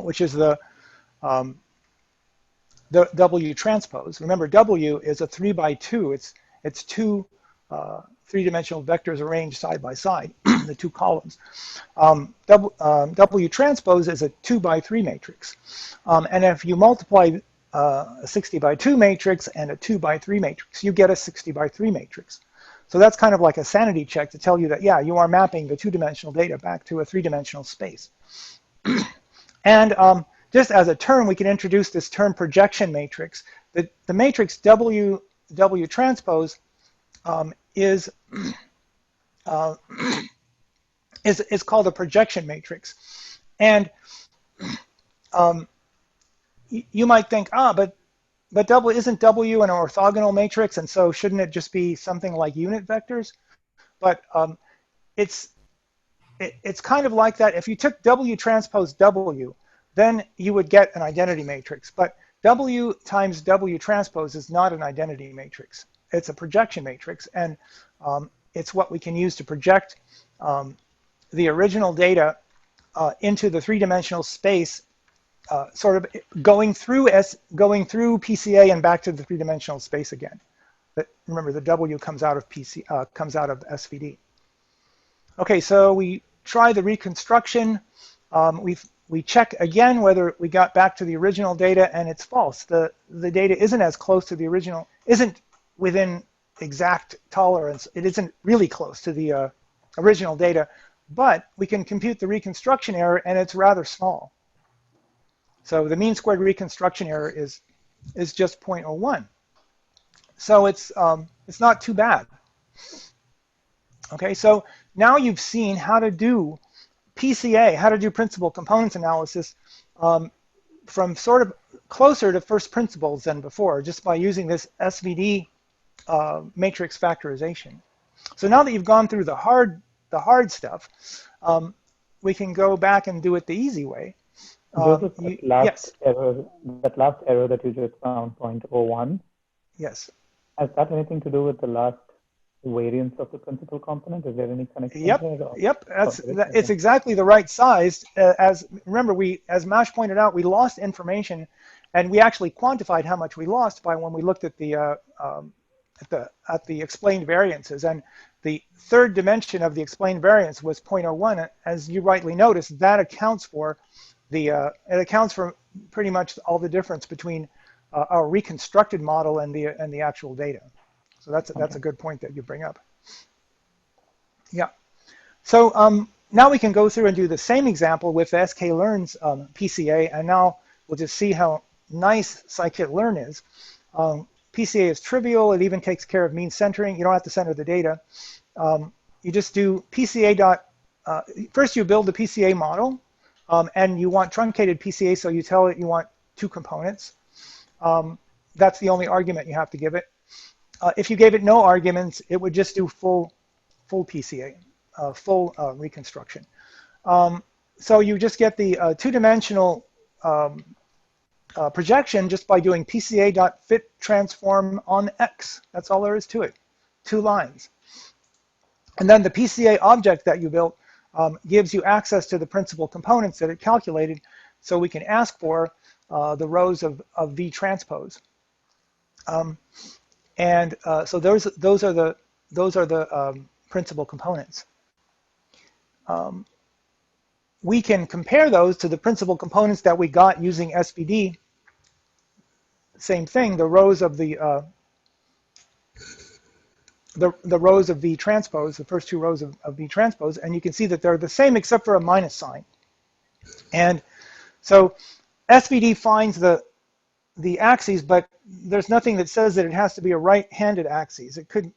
which is the W transpose. Remember, W is a 3 by 2. It's two three-dimensional vectors arranged side by side, the two columns. W transpose is a 2 by 3 matrix. And if you multiply a 60 by 2 matrix and a 2 by 3 matrix, you get a 60 by 3 matrix. So that's kind of like a sanity check to tell you that, yeah, you are mapping the two-dimensional data back to a three-dimensional space. And just as a term, we can introduce this term projection matrix. The matrix W transpose is called a projection matrix. And you might think, but isn't W an orthogonal matrix, and so shouldn't it just be something like unit vectors? But it's kind of like that. If you took W transpose W, then you would get an identity matrix. But W times W transpose is not an identity matrix. It's a projection matrix, and it's what we can use to project the original data into the three-dimensional space, sort of going through PCA and back to the three-dimensional space again. But remember, the W comes out of SVD. Okay, so we try the reconstruction. We check again whether we got back to the original data, and it's false. The data isn't as close to the original, isn't within exact tolerance. It isn't really close to the original data, but we can compute the reconstruction error, and it's rather small. So the mean squared reconstruction error is just 0.01. So it's not too bad. Okay, so now you've seen how to do PCA, how to do principal components analysis from sort of closer to first principles than before, just by using this SVD matrix factorization. So now that you've gone through the hard stuff, we can go back and do it the easy way. Yes. That last error that you just found, 0.01. Yes. Has that anything to do with the last variance of the principal component? Is there any connection? Yep. It's exactly the right size. Remember, as Mash pointed out, we lost information, and we actually quantified how much we lost by when we looked at the explained variances. And the third dimension of the explained variance was 0.01. As you rightly noticed, that accounts for pretty much all the difference between our reconstructed model and the actual data. So that's a good point that you bring up. Yeah. So now we can go through and do the same example with sklearn's PCA, and now we'll just see how nice scikit-learn is. PCA is trivial. It even takes care of mean centering. You don't have to center the data. You just do PCA first you build the PCA model, and you want truncated PCA, so you tell it you want 2 components. That's the only argument you have to give it. If you gave it no arguments, it would just do full PCA, full reconstruction. So you just get the two-dimensional projection just by doing PCA.fit transform on X. That's all there is to it, 2 lines. And then the PCA object that you built gives you access to the principal components that it calculated, so we can ask for the rows of V transpose. So those are the principal components. We can compare those to the principal components that we got using SVD. Same thing, the rows of the rows of V transpose, the first 2 rows of V transpose, and you can see that they're the same except for a minus sign. And so SVD finds the axes, but there's nothing that says that it has to be a right-handed axis. It could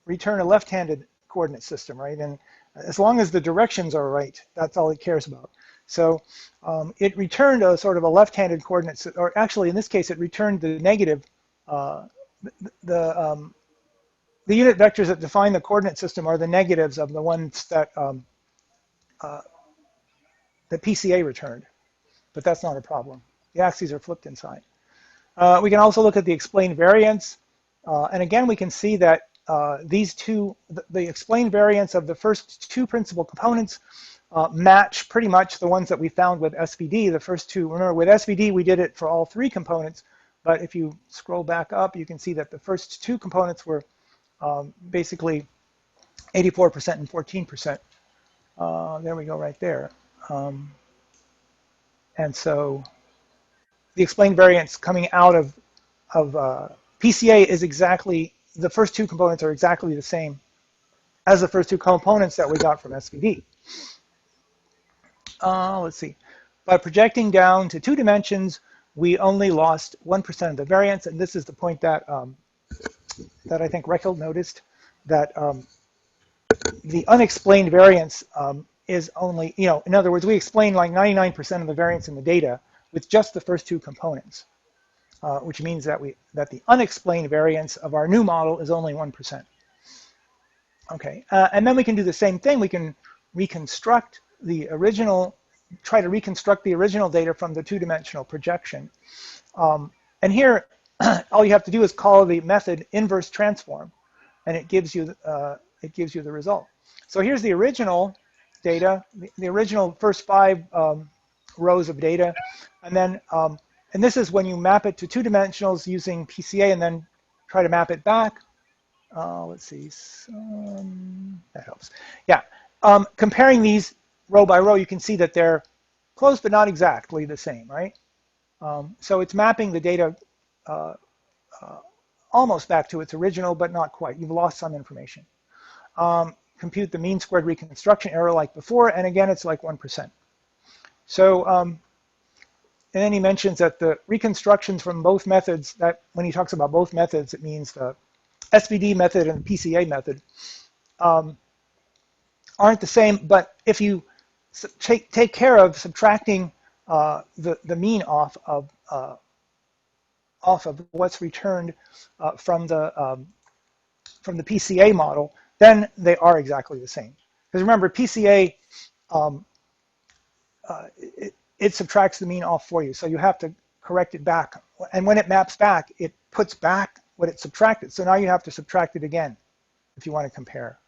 return a left-handed coordinate system, right? And as long as the directions are right, that's all it cares about. So it returned a sort of a left-handed coordinate, or actually in this case it returned the negative, the the unit vectors that define the coordinate system are the negatives of the ones that the PCA returned, but that's not a problem. The axes are flipped inside. We can also look at the explained variance, and again we can see that these two, the explained variance of the first two principal components match pretty much the ones that we found with SVD. The first two, remember with SVD we did it for all three components, but if you scroll back up you can see that the first two components were basically 84% and 14%. There we go right there. And so the explained variance coming out of PCA is exactly, the first two components are exactly the same as the first two components that we got from SVD. Let's see. By projecting down to 2 dimensions, we only lost 1% of the variance, and this is the point that that I think Rechel noticed, that the unexplained variance is only, in other words, we explain like 99% of the variance in the data with just the first two components, which means that the unexplained variance of our new model is only 1%. Okay, and then we can do the same thing. We can reconstruct the original, try to reconstruct the original data from the two-dimensional projection. And here, all you have to do is call the method inverse transform, and it gives you the result. So here's the original data, the original first 5 rows of data, and then and this is when you map it to 2 dimensionals using PCA and then try to map it back. Let's see, that helps. Yeah, comparing these row by row, you can see that they're close but not exactly the same, right? So it's mapping the data almost back to its original, but not quite. You've lost some information. Compute the mean squared reconstruction error like before, and again, it's like 1%. So, and then he mentions that the reconstructions from both methods, that when he talks about both methods, it means the SVD method and the PCA method aren't the same, but if you take care of subtracting the mean off of what's returned from the PCA model, then they are exactly the same. Because remember, PCA it subtracts the mean off for you, so you have to correct it back. And when it maps back, it puts back what it subtracted. So now you have to subtract it again if you want to compare,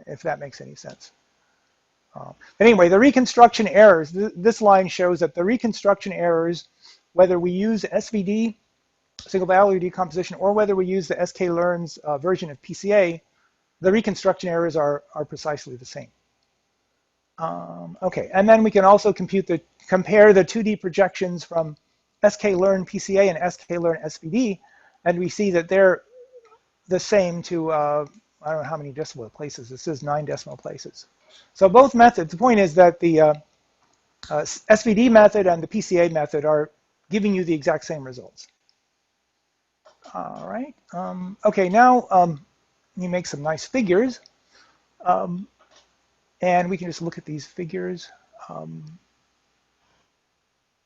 if that makes any sense. Anyway, the reconstruction errors, this line shows that the reconstruction errors, whether we use SVD, single value decomposition, or whether we use the sklearn's version of PCA, the reconstruction errors are precisely the same. Okay, and then we can also compare the 2D projections from sklearn PCA and sklearn SVD, and we see that they're the same to, I don't know how many decimal places, this is 9 decimal places. So both methods, the point is that the SVD method and the PCA method are giving you the exact same results. All right, okay, now you make some nice figures. And we can just look at these figures.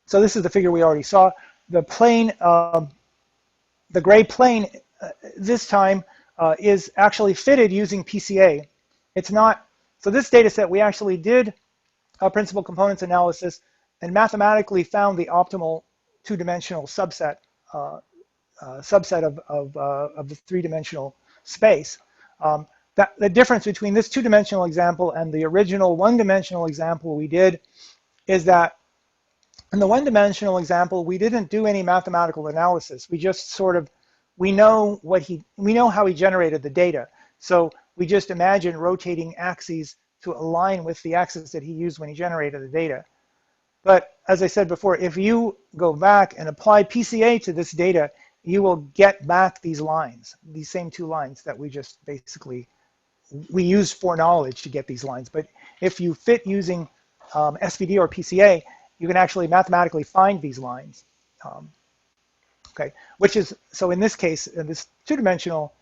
So this is the figure we already saw. The plane, the gray plane this time is actually fitted using PCA. It's not, so this data set we actually did a principal components analysis and mathematically found the optimal 2-dimensional subset of the 3-dimensional space. The difference between this 2-dimensional example and the original 1-dimensional example we did is that in the 1-dimensional example, we didn't do any mathematical analysis. We just sort of, we know how he generated the data. So we just imagine rotating axes to align with the axis that he used when he generated the data. But as I said before, if you go back and apply PCA to this data, you will get back these lines, these same 2 lines that we just basically, we use foreknowledge to get these lines. But if you fit using SVD or PCA, you can actually mathematically find these lines. Okay, which is, so in this case, in this 2-dimensional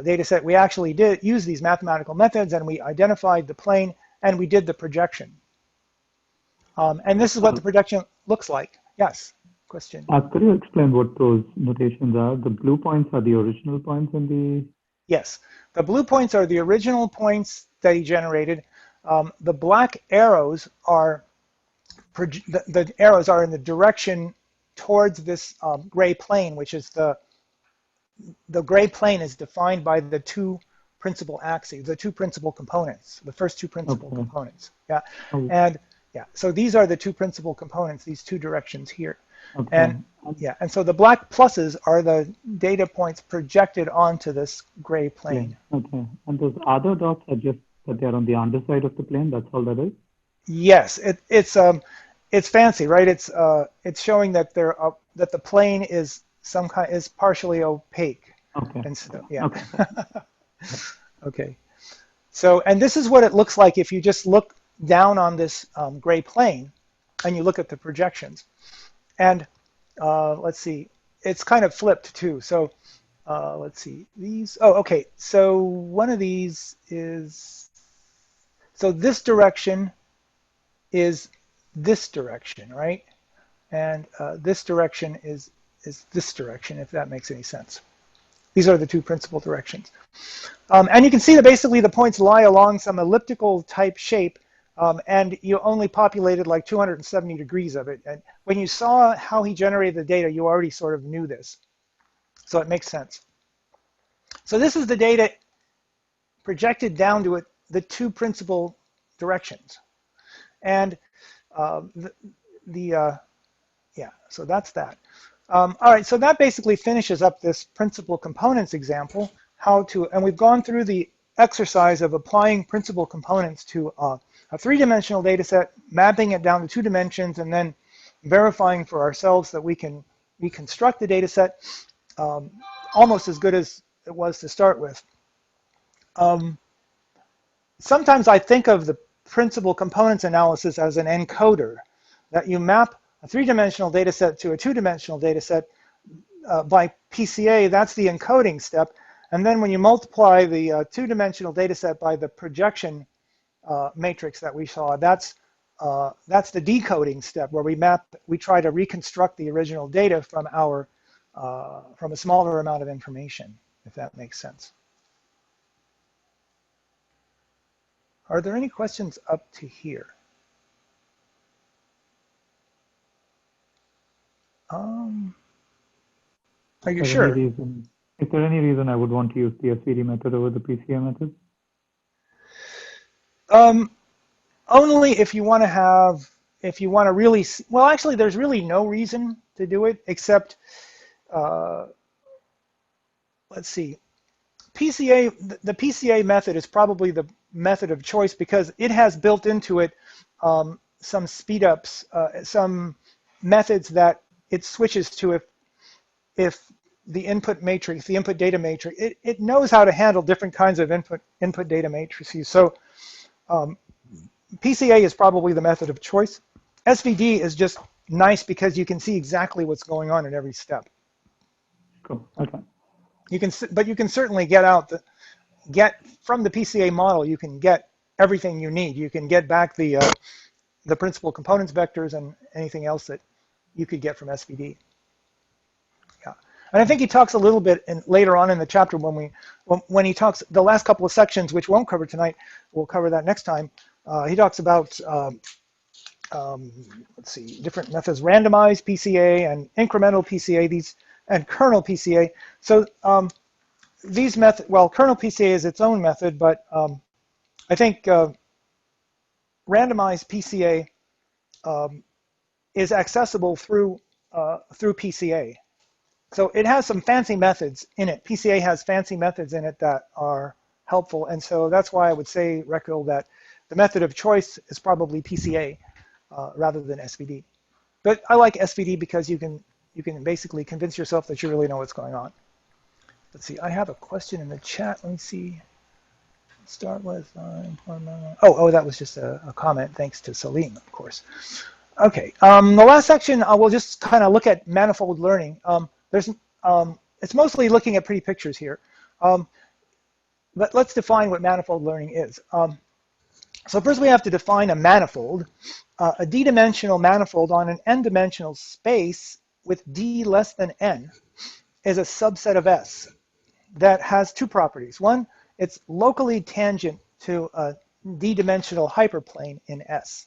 data set, we actually did use these mathematical methods and we identified the plane and we did the projection. And this is what the projection looks like. Yes, question? Could you explain what those notations are? The blue points are the original points in the Yes, the blue points are the original points that he generated. The black arrows are the arrows are in the direction towards this gray plane, which is the gray plane is defined by the two principal axes, the two principal components, the first two principal components. Yeah, and yeah, so these are the two principal components, these two directions here. And yeah, and so the black pluses are the data points projected onto this gray plane. Okay, and those other dots are just that they're on the underside of the plane. That's all that is. Yes, it's fancy, right? It's showing that that the plane is partially opaque. Okay. And so, yeah. Okay. Okay. So, and this is what it looks like if you just look down on this gray plane and you look at the projections. And let's see, it's kind of flipped too. So let's see, these, oh, okay. So one of these is, so this direction is this direction, right? And this direction is this direction, if that makes any sense. These are the two principal directions. And you can see that basically the points lie along some elliptical type shape, and you only populated like 270 degrees of it. And when you saw how he generated the data, you already sort of knew this. So it makes sense. So this is the data projected down to it, the two principal directions. And yeah, so that's that. All right, so that basically finishes up this principal components example, and we've gone through the exercise of applying principal components to a three-dimensional data set, mapping it down to 2 dimensions, and then verifying for ourselves that we can reconstruct the data set almost as good as it was to start with. Sometimes I think of the principal components analysis as an encoder, that you map a 3-dimensional data set to a 2-dimensional data set by PCA. That's the encoding step. And then when you multiply the 2-dimensional data set by the projection matrix that we saw, that's the decoding step, where we try to reconstruct the original data from a smaller amount of information, if that makes sense. Are there any questions up to here? Are you sure? Is there any reason I would want to use the SVD method over the PCA method? Only if you want to really, well, actually, there's really no reason to do it except, let's see, the PCA method is probably the method of choice because it has built into it some speed ups, some methods that it switches to if the input matrix, the input data matrix, it knows how to handle different kinds of input data matrices. So PCA is probably the method of choice. SVD is just nice because you can see exactly what's going on in every step. Cool. Okay. But you can certainly get from the PCA model. You can get everything you need. You can get back the principal components vectors and anything else that you could get from SVD. Yeah, and I think he talks a little bit later on in the chapter when he talks the last couple of sections, which we won't cover tonight. We'll cover that next time. He talks about let's see, different methods: randomized PCA and incremental PCA. And kernel PCA. So these methods, well, kernel PCA is its own method, but I think randomized PCA is accessible through PCA. So it has some fancy methods in it. PCA has fancy methods in it that are helpful, and so that's why I would say, Rekil, that the method of choice is probably PCA rather than SVD. But I like SVD because you can basically convince yourself that you really know what's going on. Let's see, I have a question in the chat. Let me see. Start with, that was just a comment. Thanks to Salim, of course. Okay, the last section, we'll just kind of look at manifold learning. It's mostly looking at pretty pictures here. But let's define what manifold learning is. So first we have to define a manifold. A d-dimensional manifold on an n-dimensional space with d less than n is a subset of S. that has two properties. One, it's locally tangent to a d-dimensional hyperplane in S.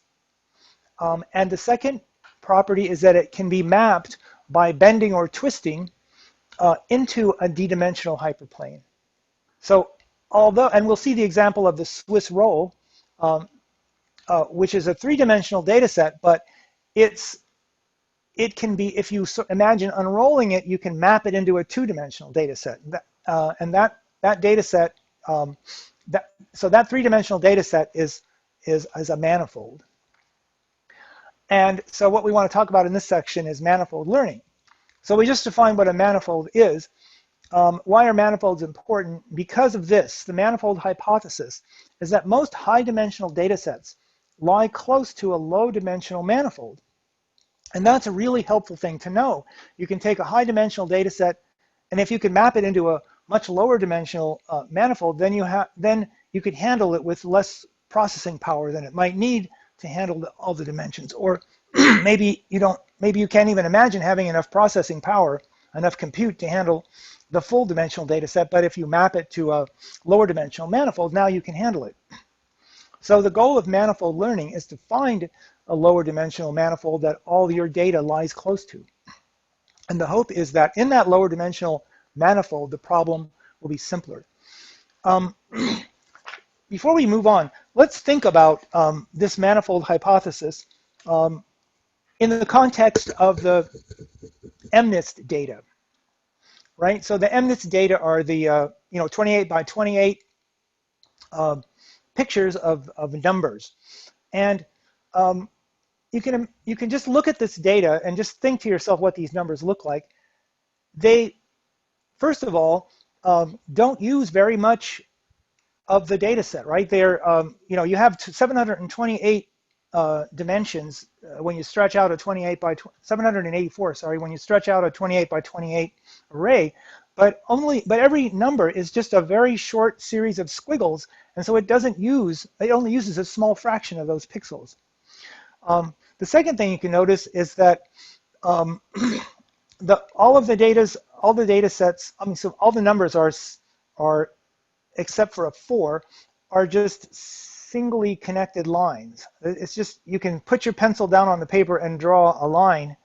And the second property is that it can be mapped by bending or twisting into a d-dimensional hyperplane. So although, and we'll see the example of the Swiss roll, which is a three-dimensional data set, but it can be, if you imagine unrolling it, you can map it into a two-dimensional data set. And that data set, so that three-dimensional data set is a manifold. And so what we want to talk about in this section is manifold learning. So we just defined what a manifold is. Why are manifolds important? Because of this, the manifold hypothesis is that most high-dimensional data sets lie close to a low-dimensional manifold. And that's a really helpful thing to know. You can take a high-dimensional data set, and if you can map it into a much lower dimensional manifold, then you could handle it with less processing power than it might need to handle all the dimensions. Or maybe you can't even imagine having enough processing power, enough compute to handle the full dimensional data set, but if you map it to a lower dimensional manifold, now you can handle it. So the goal of manifold learning is to find a lower dimensional manifold that all your data lies close to. And the hope is that in that lower dimensional manifold, the problem will be simpler. Before we move on, let's think about this manifold hypothesis in the context of the MNIST data, right? So the MNIST data are the 28 by 28 pictures of numbers, and you can just look at this data and just think to yourself what these numbers look like. They, first of all, don't use very much of the data set, right? They're, you have 728 dimensions when you stretch out a 784, sorry, when you stretch out a 28 by 28 array, but every number is just a very short series of squiggles, and so it only uses a small fraction of those pixels. The second thing you can notice is that all the data sets, so all the numbers are except for a 4, are just singly connected lines. It's just, you can put your pencil down on the paper and draw a line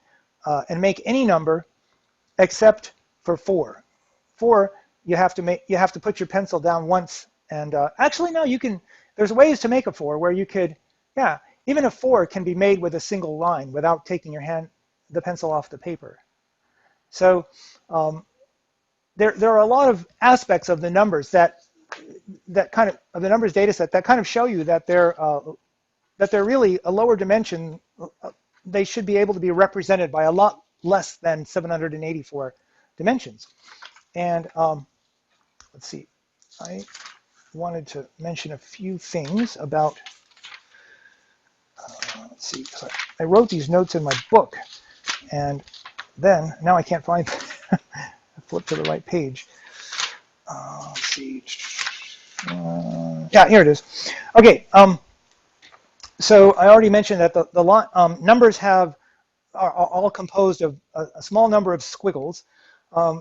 and make any number except for 4. 4, you have to put your pencil down once, and actually no, there's ways to make a 4 where you could, even a 4 can be made with a single line without taking the pencil off the paper. So there are a lot of aspects of the numbers of the numbers data set that kind of show you that they're really a lower dimension. They should be able to be represented by a lot less than 784 dimensions. And let's see, I wanted to mention a few things about, let's see, I wrote these notes in my book, and then now I can't find, I flipped to the right page. Let's see. Yeah, here it is. Okay. So I already mentioned that the numbers are all composed of a small number of squiggles.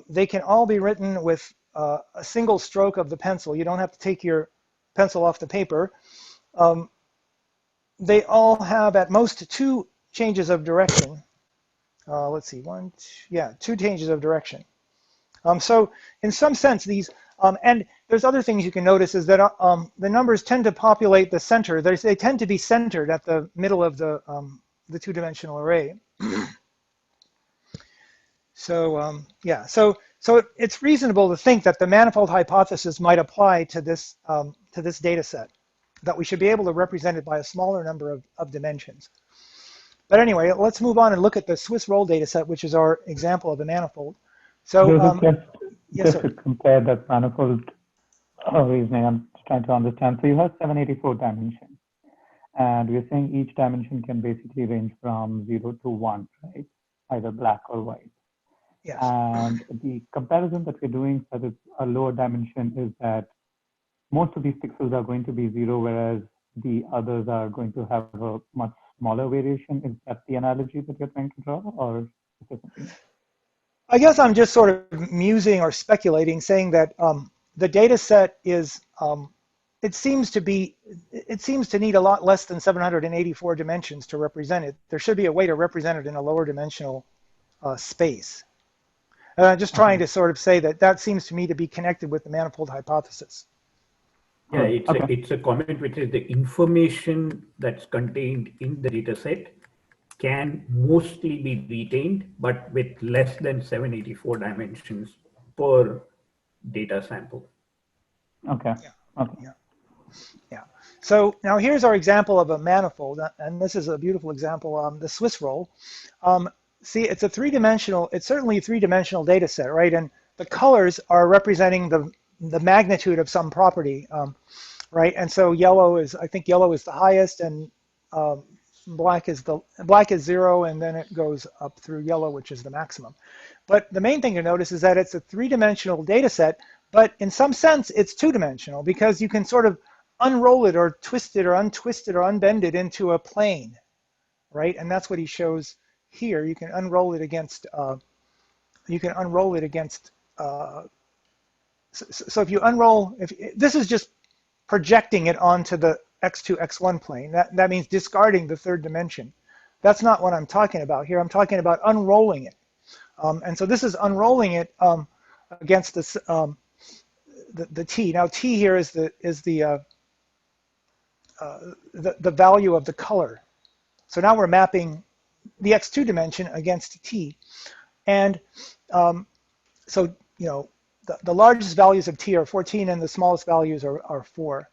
They can all be written with a single stroke of the pencil. You don't have to take your pencil off the paper. They all have at most 2 changes of direction. Let's see, 2 changes of direction. So in some sense, these, and there's other things you can notice is that the numbers tend to populate the center. They tend to be centered at the middle of the 2-dimensional array. So so it's reasonable to think that the manifold hypothesis might apply to this data set, that we should be able to represent it by a smaller number of dimensions. But anyway, let's move on and look at the Swiss roll data set, which is our example of a manifold. So yes, just to compare that manifold reasoning, I'm trying to understand. So you have 784 dimensions, and we're saying each dimension can basically range from 0 to 1, right? Either black or white. yes. And the comparison that we're doing for this a lower dimension is that most of these pixels are going to be 0, whereas the others are going to have a much smaller variation. Is that the analogy that you're trying to draw, or is there something else? I guess I'm just sort of musing or speculating, saying that the data set is, it seems to need a lot less than 784 dimensions to represent it. There should be a way to represent it in a lower dimensional space. And I'm just trying to sort of say that that seems to me to be connected with the manifold hypothesis. Yeah, it's a comment which is the information that's contained in the data set can mostly be retained, but with less than 784 dimensions per data sample. Okay. Yeah. Okay. Yeah. Yeah. So now here's our example of a manifold, and this is a beautiful example, the Swiss roll. See, it's a three-dimensional, it's certainly a three-dimensional data set, right? And the colors are representing the magnitude of some property, right? And so yellow is, I think yellow is the highest, and black is 0, and then it goes up through yellow, which is the maximum. But the main thing to notice is that it's a three-dimensional data set, but in some sense it's two-dimensional because you can sort of unroll it or twist it or untwist it or unbend it into a plane, right? And that's what he shows here. You can unroll it against, so if you unroll, this is just projecting it onto the x2, x1 plane. That means discarding the third dimension. That's not what I'm talking about here. I'm talking about unrolling it. And so this is unrolling it against this, the t. Now t here is the value of the color. So now we're mapping the x2 dimension against t. And so, you know, the largest values of t are 14 and the smallest values are 4.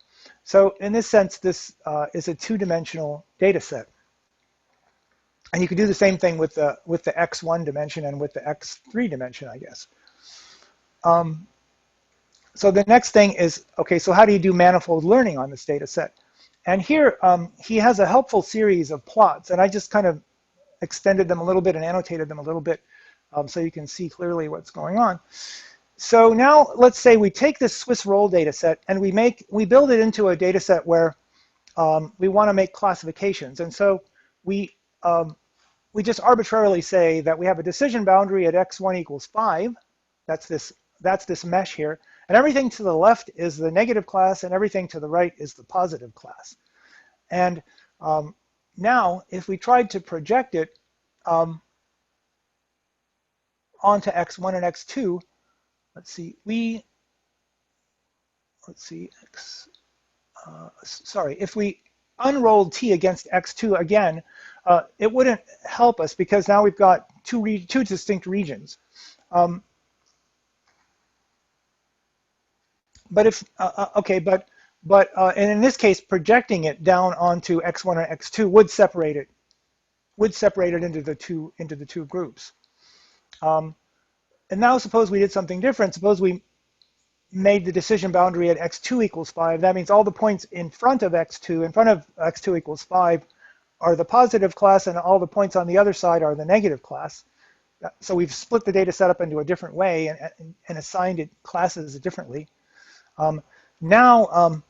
So in this sense, this is a two-dimensional data set. And you can do the same thing with the x1 dimension and with the x3 dimension, I guess. So the next thing is, okay, so how do you do manifold learning on this data set? And here he has a helpful series of plots, and I just kind of extended them a little bit and annotated them a little bit so you can see clearly what's going on. So now let's say we take this Swiss roll data set and we build it into a data set where we want to make classifications. And so we just arbitrarily say that we have a decision boundary at x1 equals 5. That's this mesh here. And everything to the left is the negative class, and everything to the right is the positive class. And now, if we tried to project it onto x1 and x2, let's see, if we unrolled t against x2 again, it wouldn't help us because now we've got two distinct regions. But if and in this case, projecting it down onto x1 and x2 would separate it into the two groups. And now suppose we did something different. Suppose we made the decision boundary at x2 equals 5. That means all the points in front of x2 equals 5 are the positive class, and all the points on the other side are the negative class. So we've split the data set up into a different way and assigned it classes differently. Now,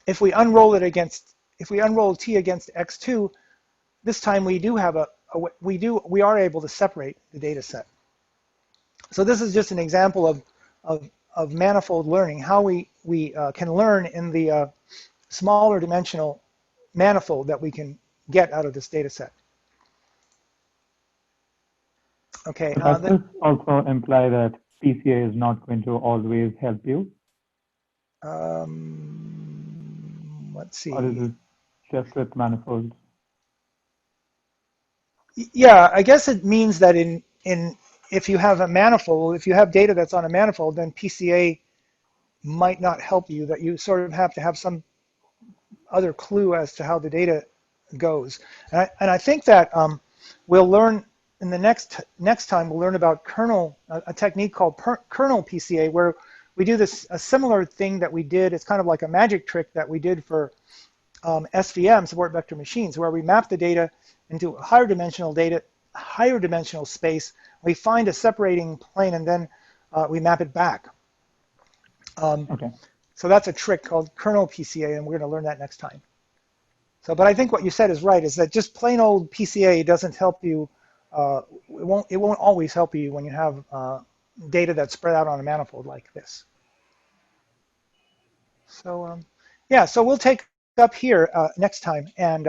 if we unroll t against x2, this time we do have we are able to separate the data set. So this is just an example of manifold learning, how we can learn in the smaller dimensional manifold that we can get out of this data set. Okay. Does this also imply that PCA is not going to always help you? Let's see. Or is it just with manifolds? Yeah, I guess it means that if you have a manifold, if you have data that's on a manifold, then PCA might not help you, that you sort of have to have some other clue as to how the data goes. And I think that we'll learn in the next time, we'll learn about a technique called kernel PCA, where we do a similar thing that we did. It's kind of like a magic trick that we did for SVM, support vector machines, where we map the data into a higher dimensional space. We find a separating plane, and then we map it back. Okay. So that's a trick called kernel PCA, and we're going to learn that next time. So, but I think what you said is right, is that just plain old PCA doesn't help you it won't always help you when you have data that's spread out on a manifold like this. So yeah, so we'll take up here next time, and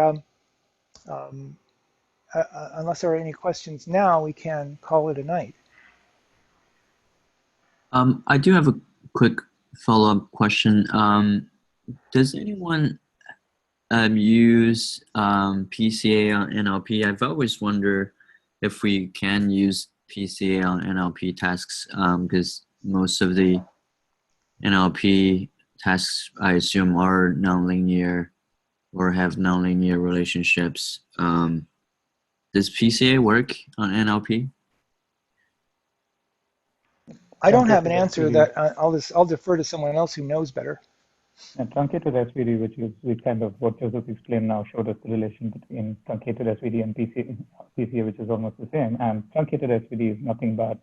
unless there are any questions now, we can call it a night. I do have a quick follow-up question. Does anyone use PCA on NLP? I've always wondered if we can use PCA on NLP tasks, because most of the NLP tasks, I assume, are nonlinear or have nonlinear relationships. Does PCA work on NLP? I don't have an answer to that. I'll defer to someone else who knows better. And truncated SVD, which is kind of what Joseph explained now, showed us the relation between truncated SVD and PCA, which is almost the same. And truncated SVD is nothing but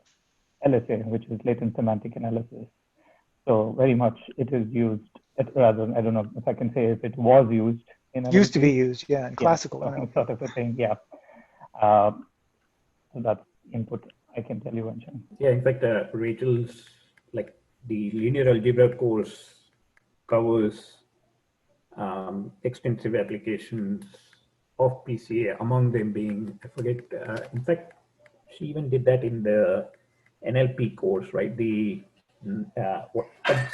LSA, which is latent semantic analysis. So very much it is used, rather, I don't know if I can say if it was used in NLP. Used to be used, yeah, in classical NLP. Sort of a thing, yeah. So that's input I can tell you, Anshan. Yeah, in fact, Rachel's, like the linear algebra course covers extensive applications of PCA, among them being, I forget, in fact, she even did that in the NLP course, right? The a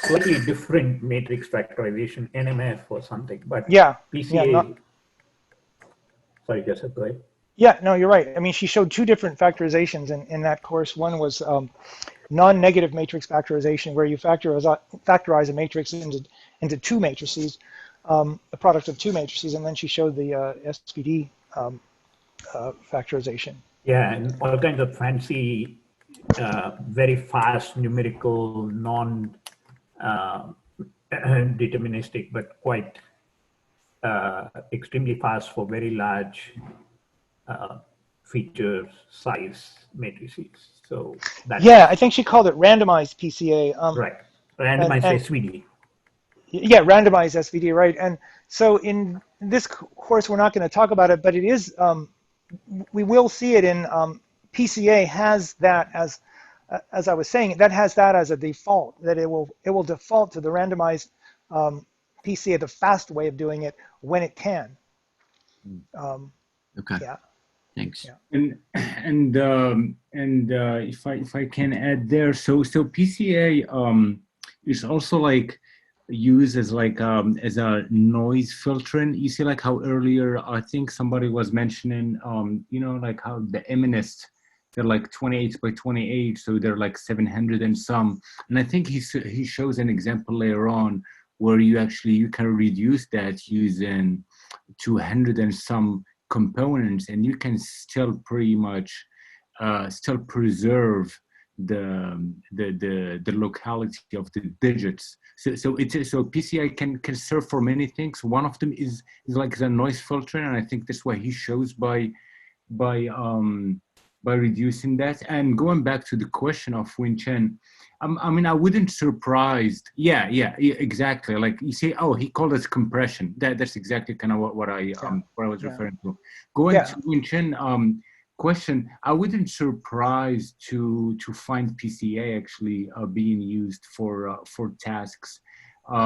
slightly different matrix factorization, NMF or something, but yeah, PCA, yeah, sorry, Joseph, go ahead. Yeah, no, you're right. I mean, she showed two different factorizations in that course. One was non-negative matrix factorization, where you factorize a matrix into two matrices, a product of two matrices, and then she showed the SVD factorization. Yeah, and all kinds of fancy, very fast numerical, non-deterministic, but quite extremely fast for very large feature size matrices. So that's, yeah, I think she called it randomized PCA. Right, randomized SVD. Yeah, randomized SVD, right? And so in this course, we're not going to talk about it, but it is. We will see it in PCA has that as I was saying, that has that as a default, that it will default to the randomized PCA, the fast way of doing it when it can. Okay. Yeah. Thanks. Yeah. And if I can add there, so PCA is also like used as like as a noise filtering. You see, like how earlier I think somebody was mentioning, you know, like how the MNIST, they're like 28 by 28, so they're like 700 and some. And I think he shows an example later on where you can reduce that using 200 and some components, and you can still pretty much still preserve the locality of the digits. So PCI can serve for many things. One of them is like the noise filtering, and I think that's why he shows by reducing that. And going back to the question of Win Chen, I mean, I wouldn't surprised. Yeah, exactly. Like you say, oh, he called it compression. That's exactly kind of what I was referring to. Going to Win Chen question, I wouldn't surprised to find PCA actually being used for tasks,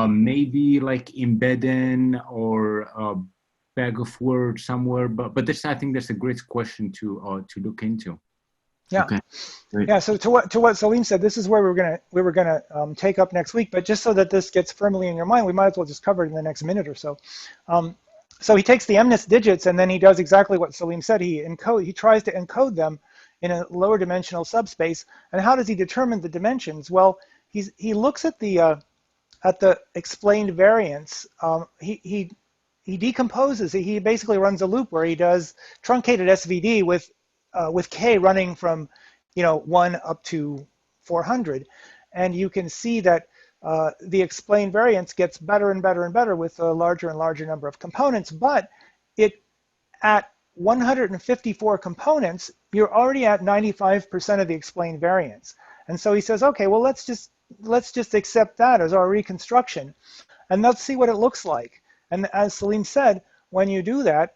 maybe like embedding or bag of words somewhere. But this, I think that's a great question to look into. Yeah. Okay. Great. Yeah. So to what Salim said, this is where we were gonna take up next week. But just so that this gets firmly in your mind, we might as well just cover it in the next minute or so. So he takes the MNIST digits and then he does exactly what Salim said. He tries to encode them in a lower dimensional subspace. And how does he determine the dimensions? Well, he looks at the explained variance. He decomposes. He basically runs a loop where he does truncated SVD with K running from 1 up to 400, and you can see that the explained variance gets better and better and better with a larger and larger number of components. But at 154 components, you're already at 95% of the explained variance. And so he says, okay, well let's just accept that as our reconstruction, and let's see what it looks like. And as Salim said, when you do that,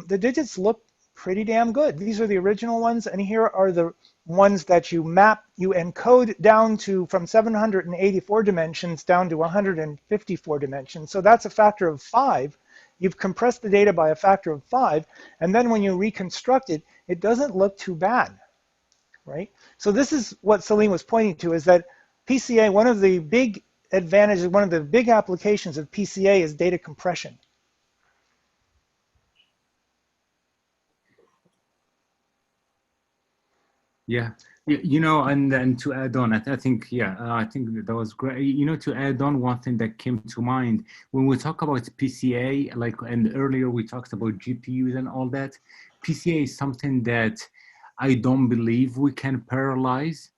the digits look pretty damn good. These are the original ones, and here are the ones that you map, you encode down to from 784 dimensions down to 154 dimensions. So that's a factor of 5. You've compressed the data by a factor of 5, and then when you reconstruct it, it doesn't look too bad, right? So this is what Salim was pointing to, is that PCA, one of the big advantages, one of the big applications of PCA is data compression. Yeah, you know, and to add on, I think, yeah, I think that was great. You know, to add on, one thing that came to mind when we talk about PCA, like, and earlier we talked about GPUs and all that. PCA is something that I don't believe we can parallelize,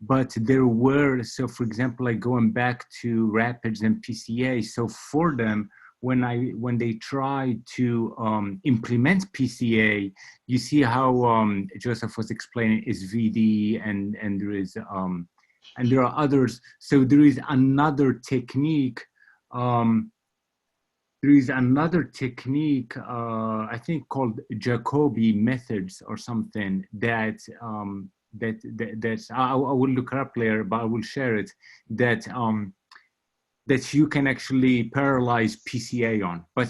but there were, so for example, like going back to Rapids and PCA, so for them, when they try to implement PCA, you see how Joseph was explaining is VD and there is and there are others. So there is another technique. I think called Jacobi methods or something that I will look it up later, but I will share it. That you can actually parallelize PCA on, but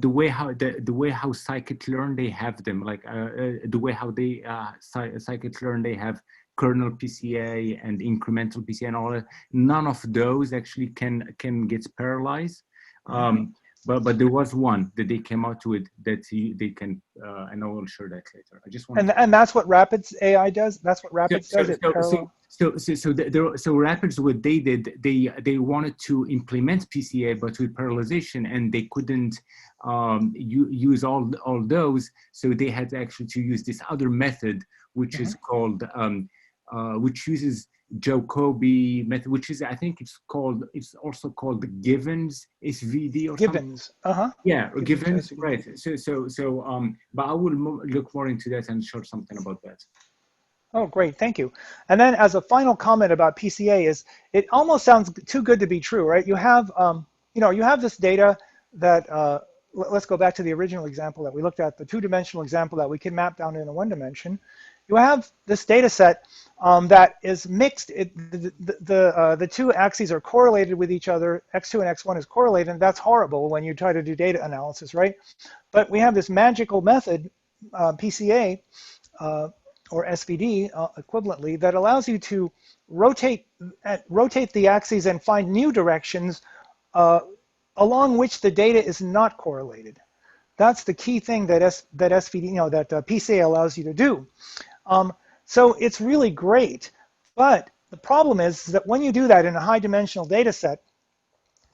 the way how scikit-learn they have them, like the way how they scikit-learn they have kernel PCA and incremental PCA and all that. None of those actually can get parallelized. But there was one that they came out with that they can, and I will share that later. I just want. And that's what Rapids AI does. That's what Rapids does. It parallel. So Rapids, what they did, they wanted to implement PCA, but with parallelization, and they couldn't use all those. So they had actually to use this other method, which is called, which uses Jacobi method, which is, I think it's also called Givens SVD or Givens. something. Yeah, or Givens, right. But I will look more into that and show something about that. Oh, great, thank you. And then as a final comment about PCA is, it almost sounds too good to be true, right? You have, you have this data that, let's go back to the original example that we looked at, the two-dimensional example that we can map down into one dimension. You have this data set that is mixed. The two axes are correlated with each other. X2 and X1 is correlated, and that's horrible when you try to do data analysis, right? But we have this magical method, PCA, or SVD equivalently, that allows you to rotate the axes and find new directions along which the data is not correlated. That's the key thing that SVD, that PCA allows you to do. So it's really great, but the problem is that when you do that in a high-dimensional data set,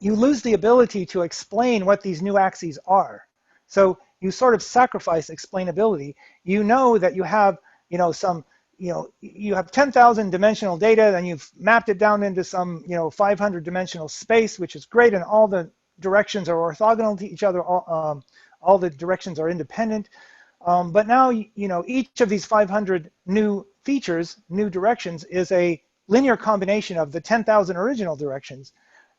you lose the ability to explain what these new axes are. So you sort of sacrifice explainability. You know that you have, you have 10,000 dimensional data, and you've mapped it down into some, 500 dimensional space, which is great, and all the directions are orthogonal to each other. All the directions are independent. But now, each of these 500 new features, new directions, is a linear combination of the 10,000 original directions.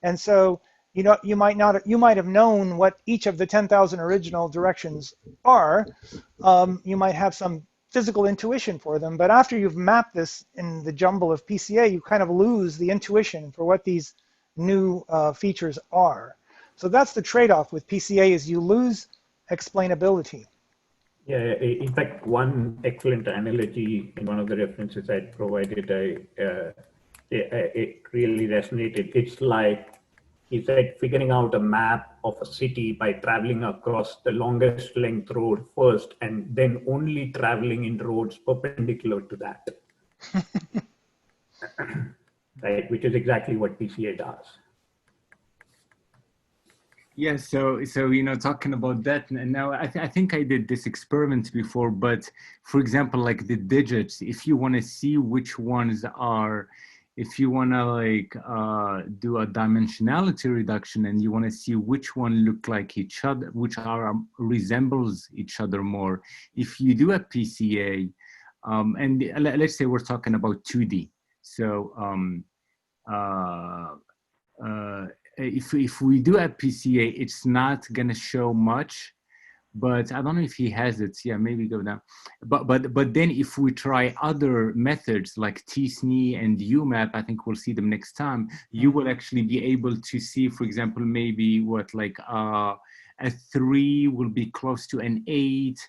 And so, you might have known what each of the 10,000 original directions are. You might have some physical intuition for them, but after you've mapped this in the jumble of PCA, you kind of lose the intuition for what these new features are. So that's the trade-off with PCA, is you lose explainability. Yeah, in fact, one excellent analogy in one of the references I provided, it really resonated. It's like, he said, figuring out a map of a city by traveling across the longest length road first, and then only traveling in roads perpendicular to that. Right, which is exactly what PCA does. Yeah, so talking about that, and now I think I did this experiment before, but for example, like the digits, if you want to see which ones are, if you want to do a dimensionality reduction and you want to see which one look like each other, which are resembles each other more, if you do a PCA, and let's say we're talking about 2D, so if we do a PCA, it's not going to show much, but I don't know if he has it. Yeah, maybe go down. But then if we try other methods like tsne and umap, I think we'll see them next time. You will actually be able to see, for example, maybe what like a 3 will be close to an 8,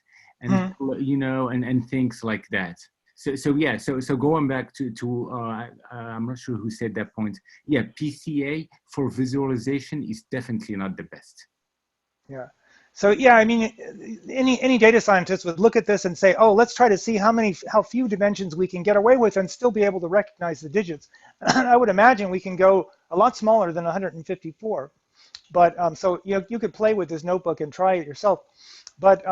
and you know, and things like that. So yeah, so going back to I'm not sure who said that point. Yeah, PCA for visualization is definitely not the best. Yeah. So yeah, I mean, any data scientist would look at this and say, oh, let's try to see how few dimensions we can get away with and still be able to recognize the digits. I would imagine we can go a lot smaller than 154. But so you could play with this notebook and try it yourself. But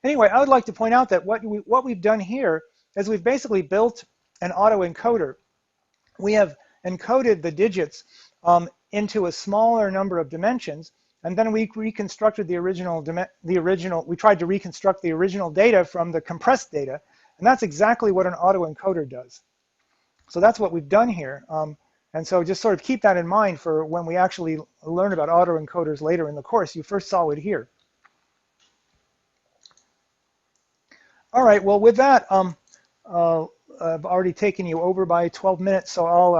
anyway, I would like to point out that what we've done here is we've basically built an autoencoder. We have encoded the digits into a smaller number of dimensions, and then we reconstructed the original. We tried to reconstruct the original data from the compressed data, and that's exactly what an autoencoder does. So that's what we've done here. And so just sort of keep that in mind for when we actually learn about autoencoders later in the course. You first saw it here. All right, well, with that, I've already taken you over by 12 minutes, so I'll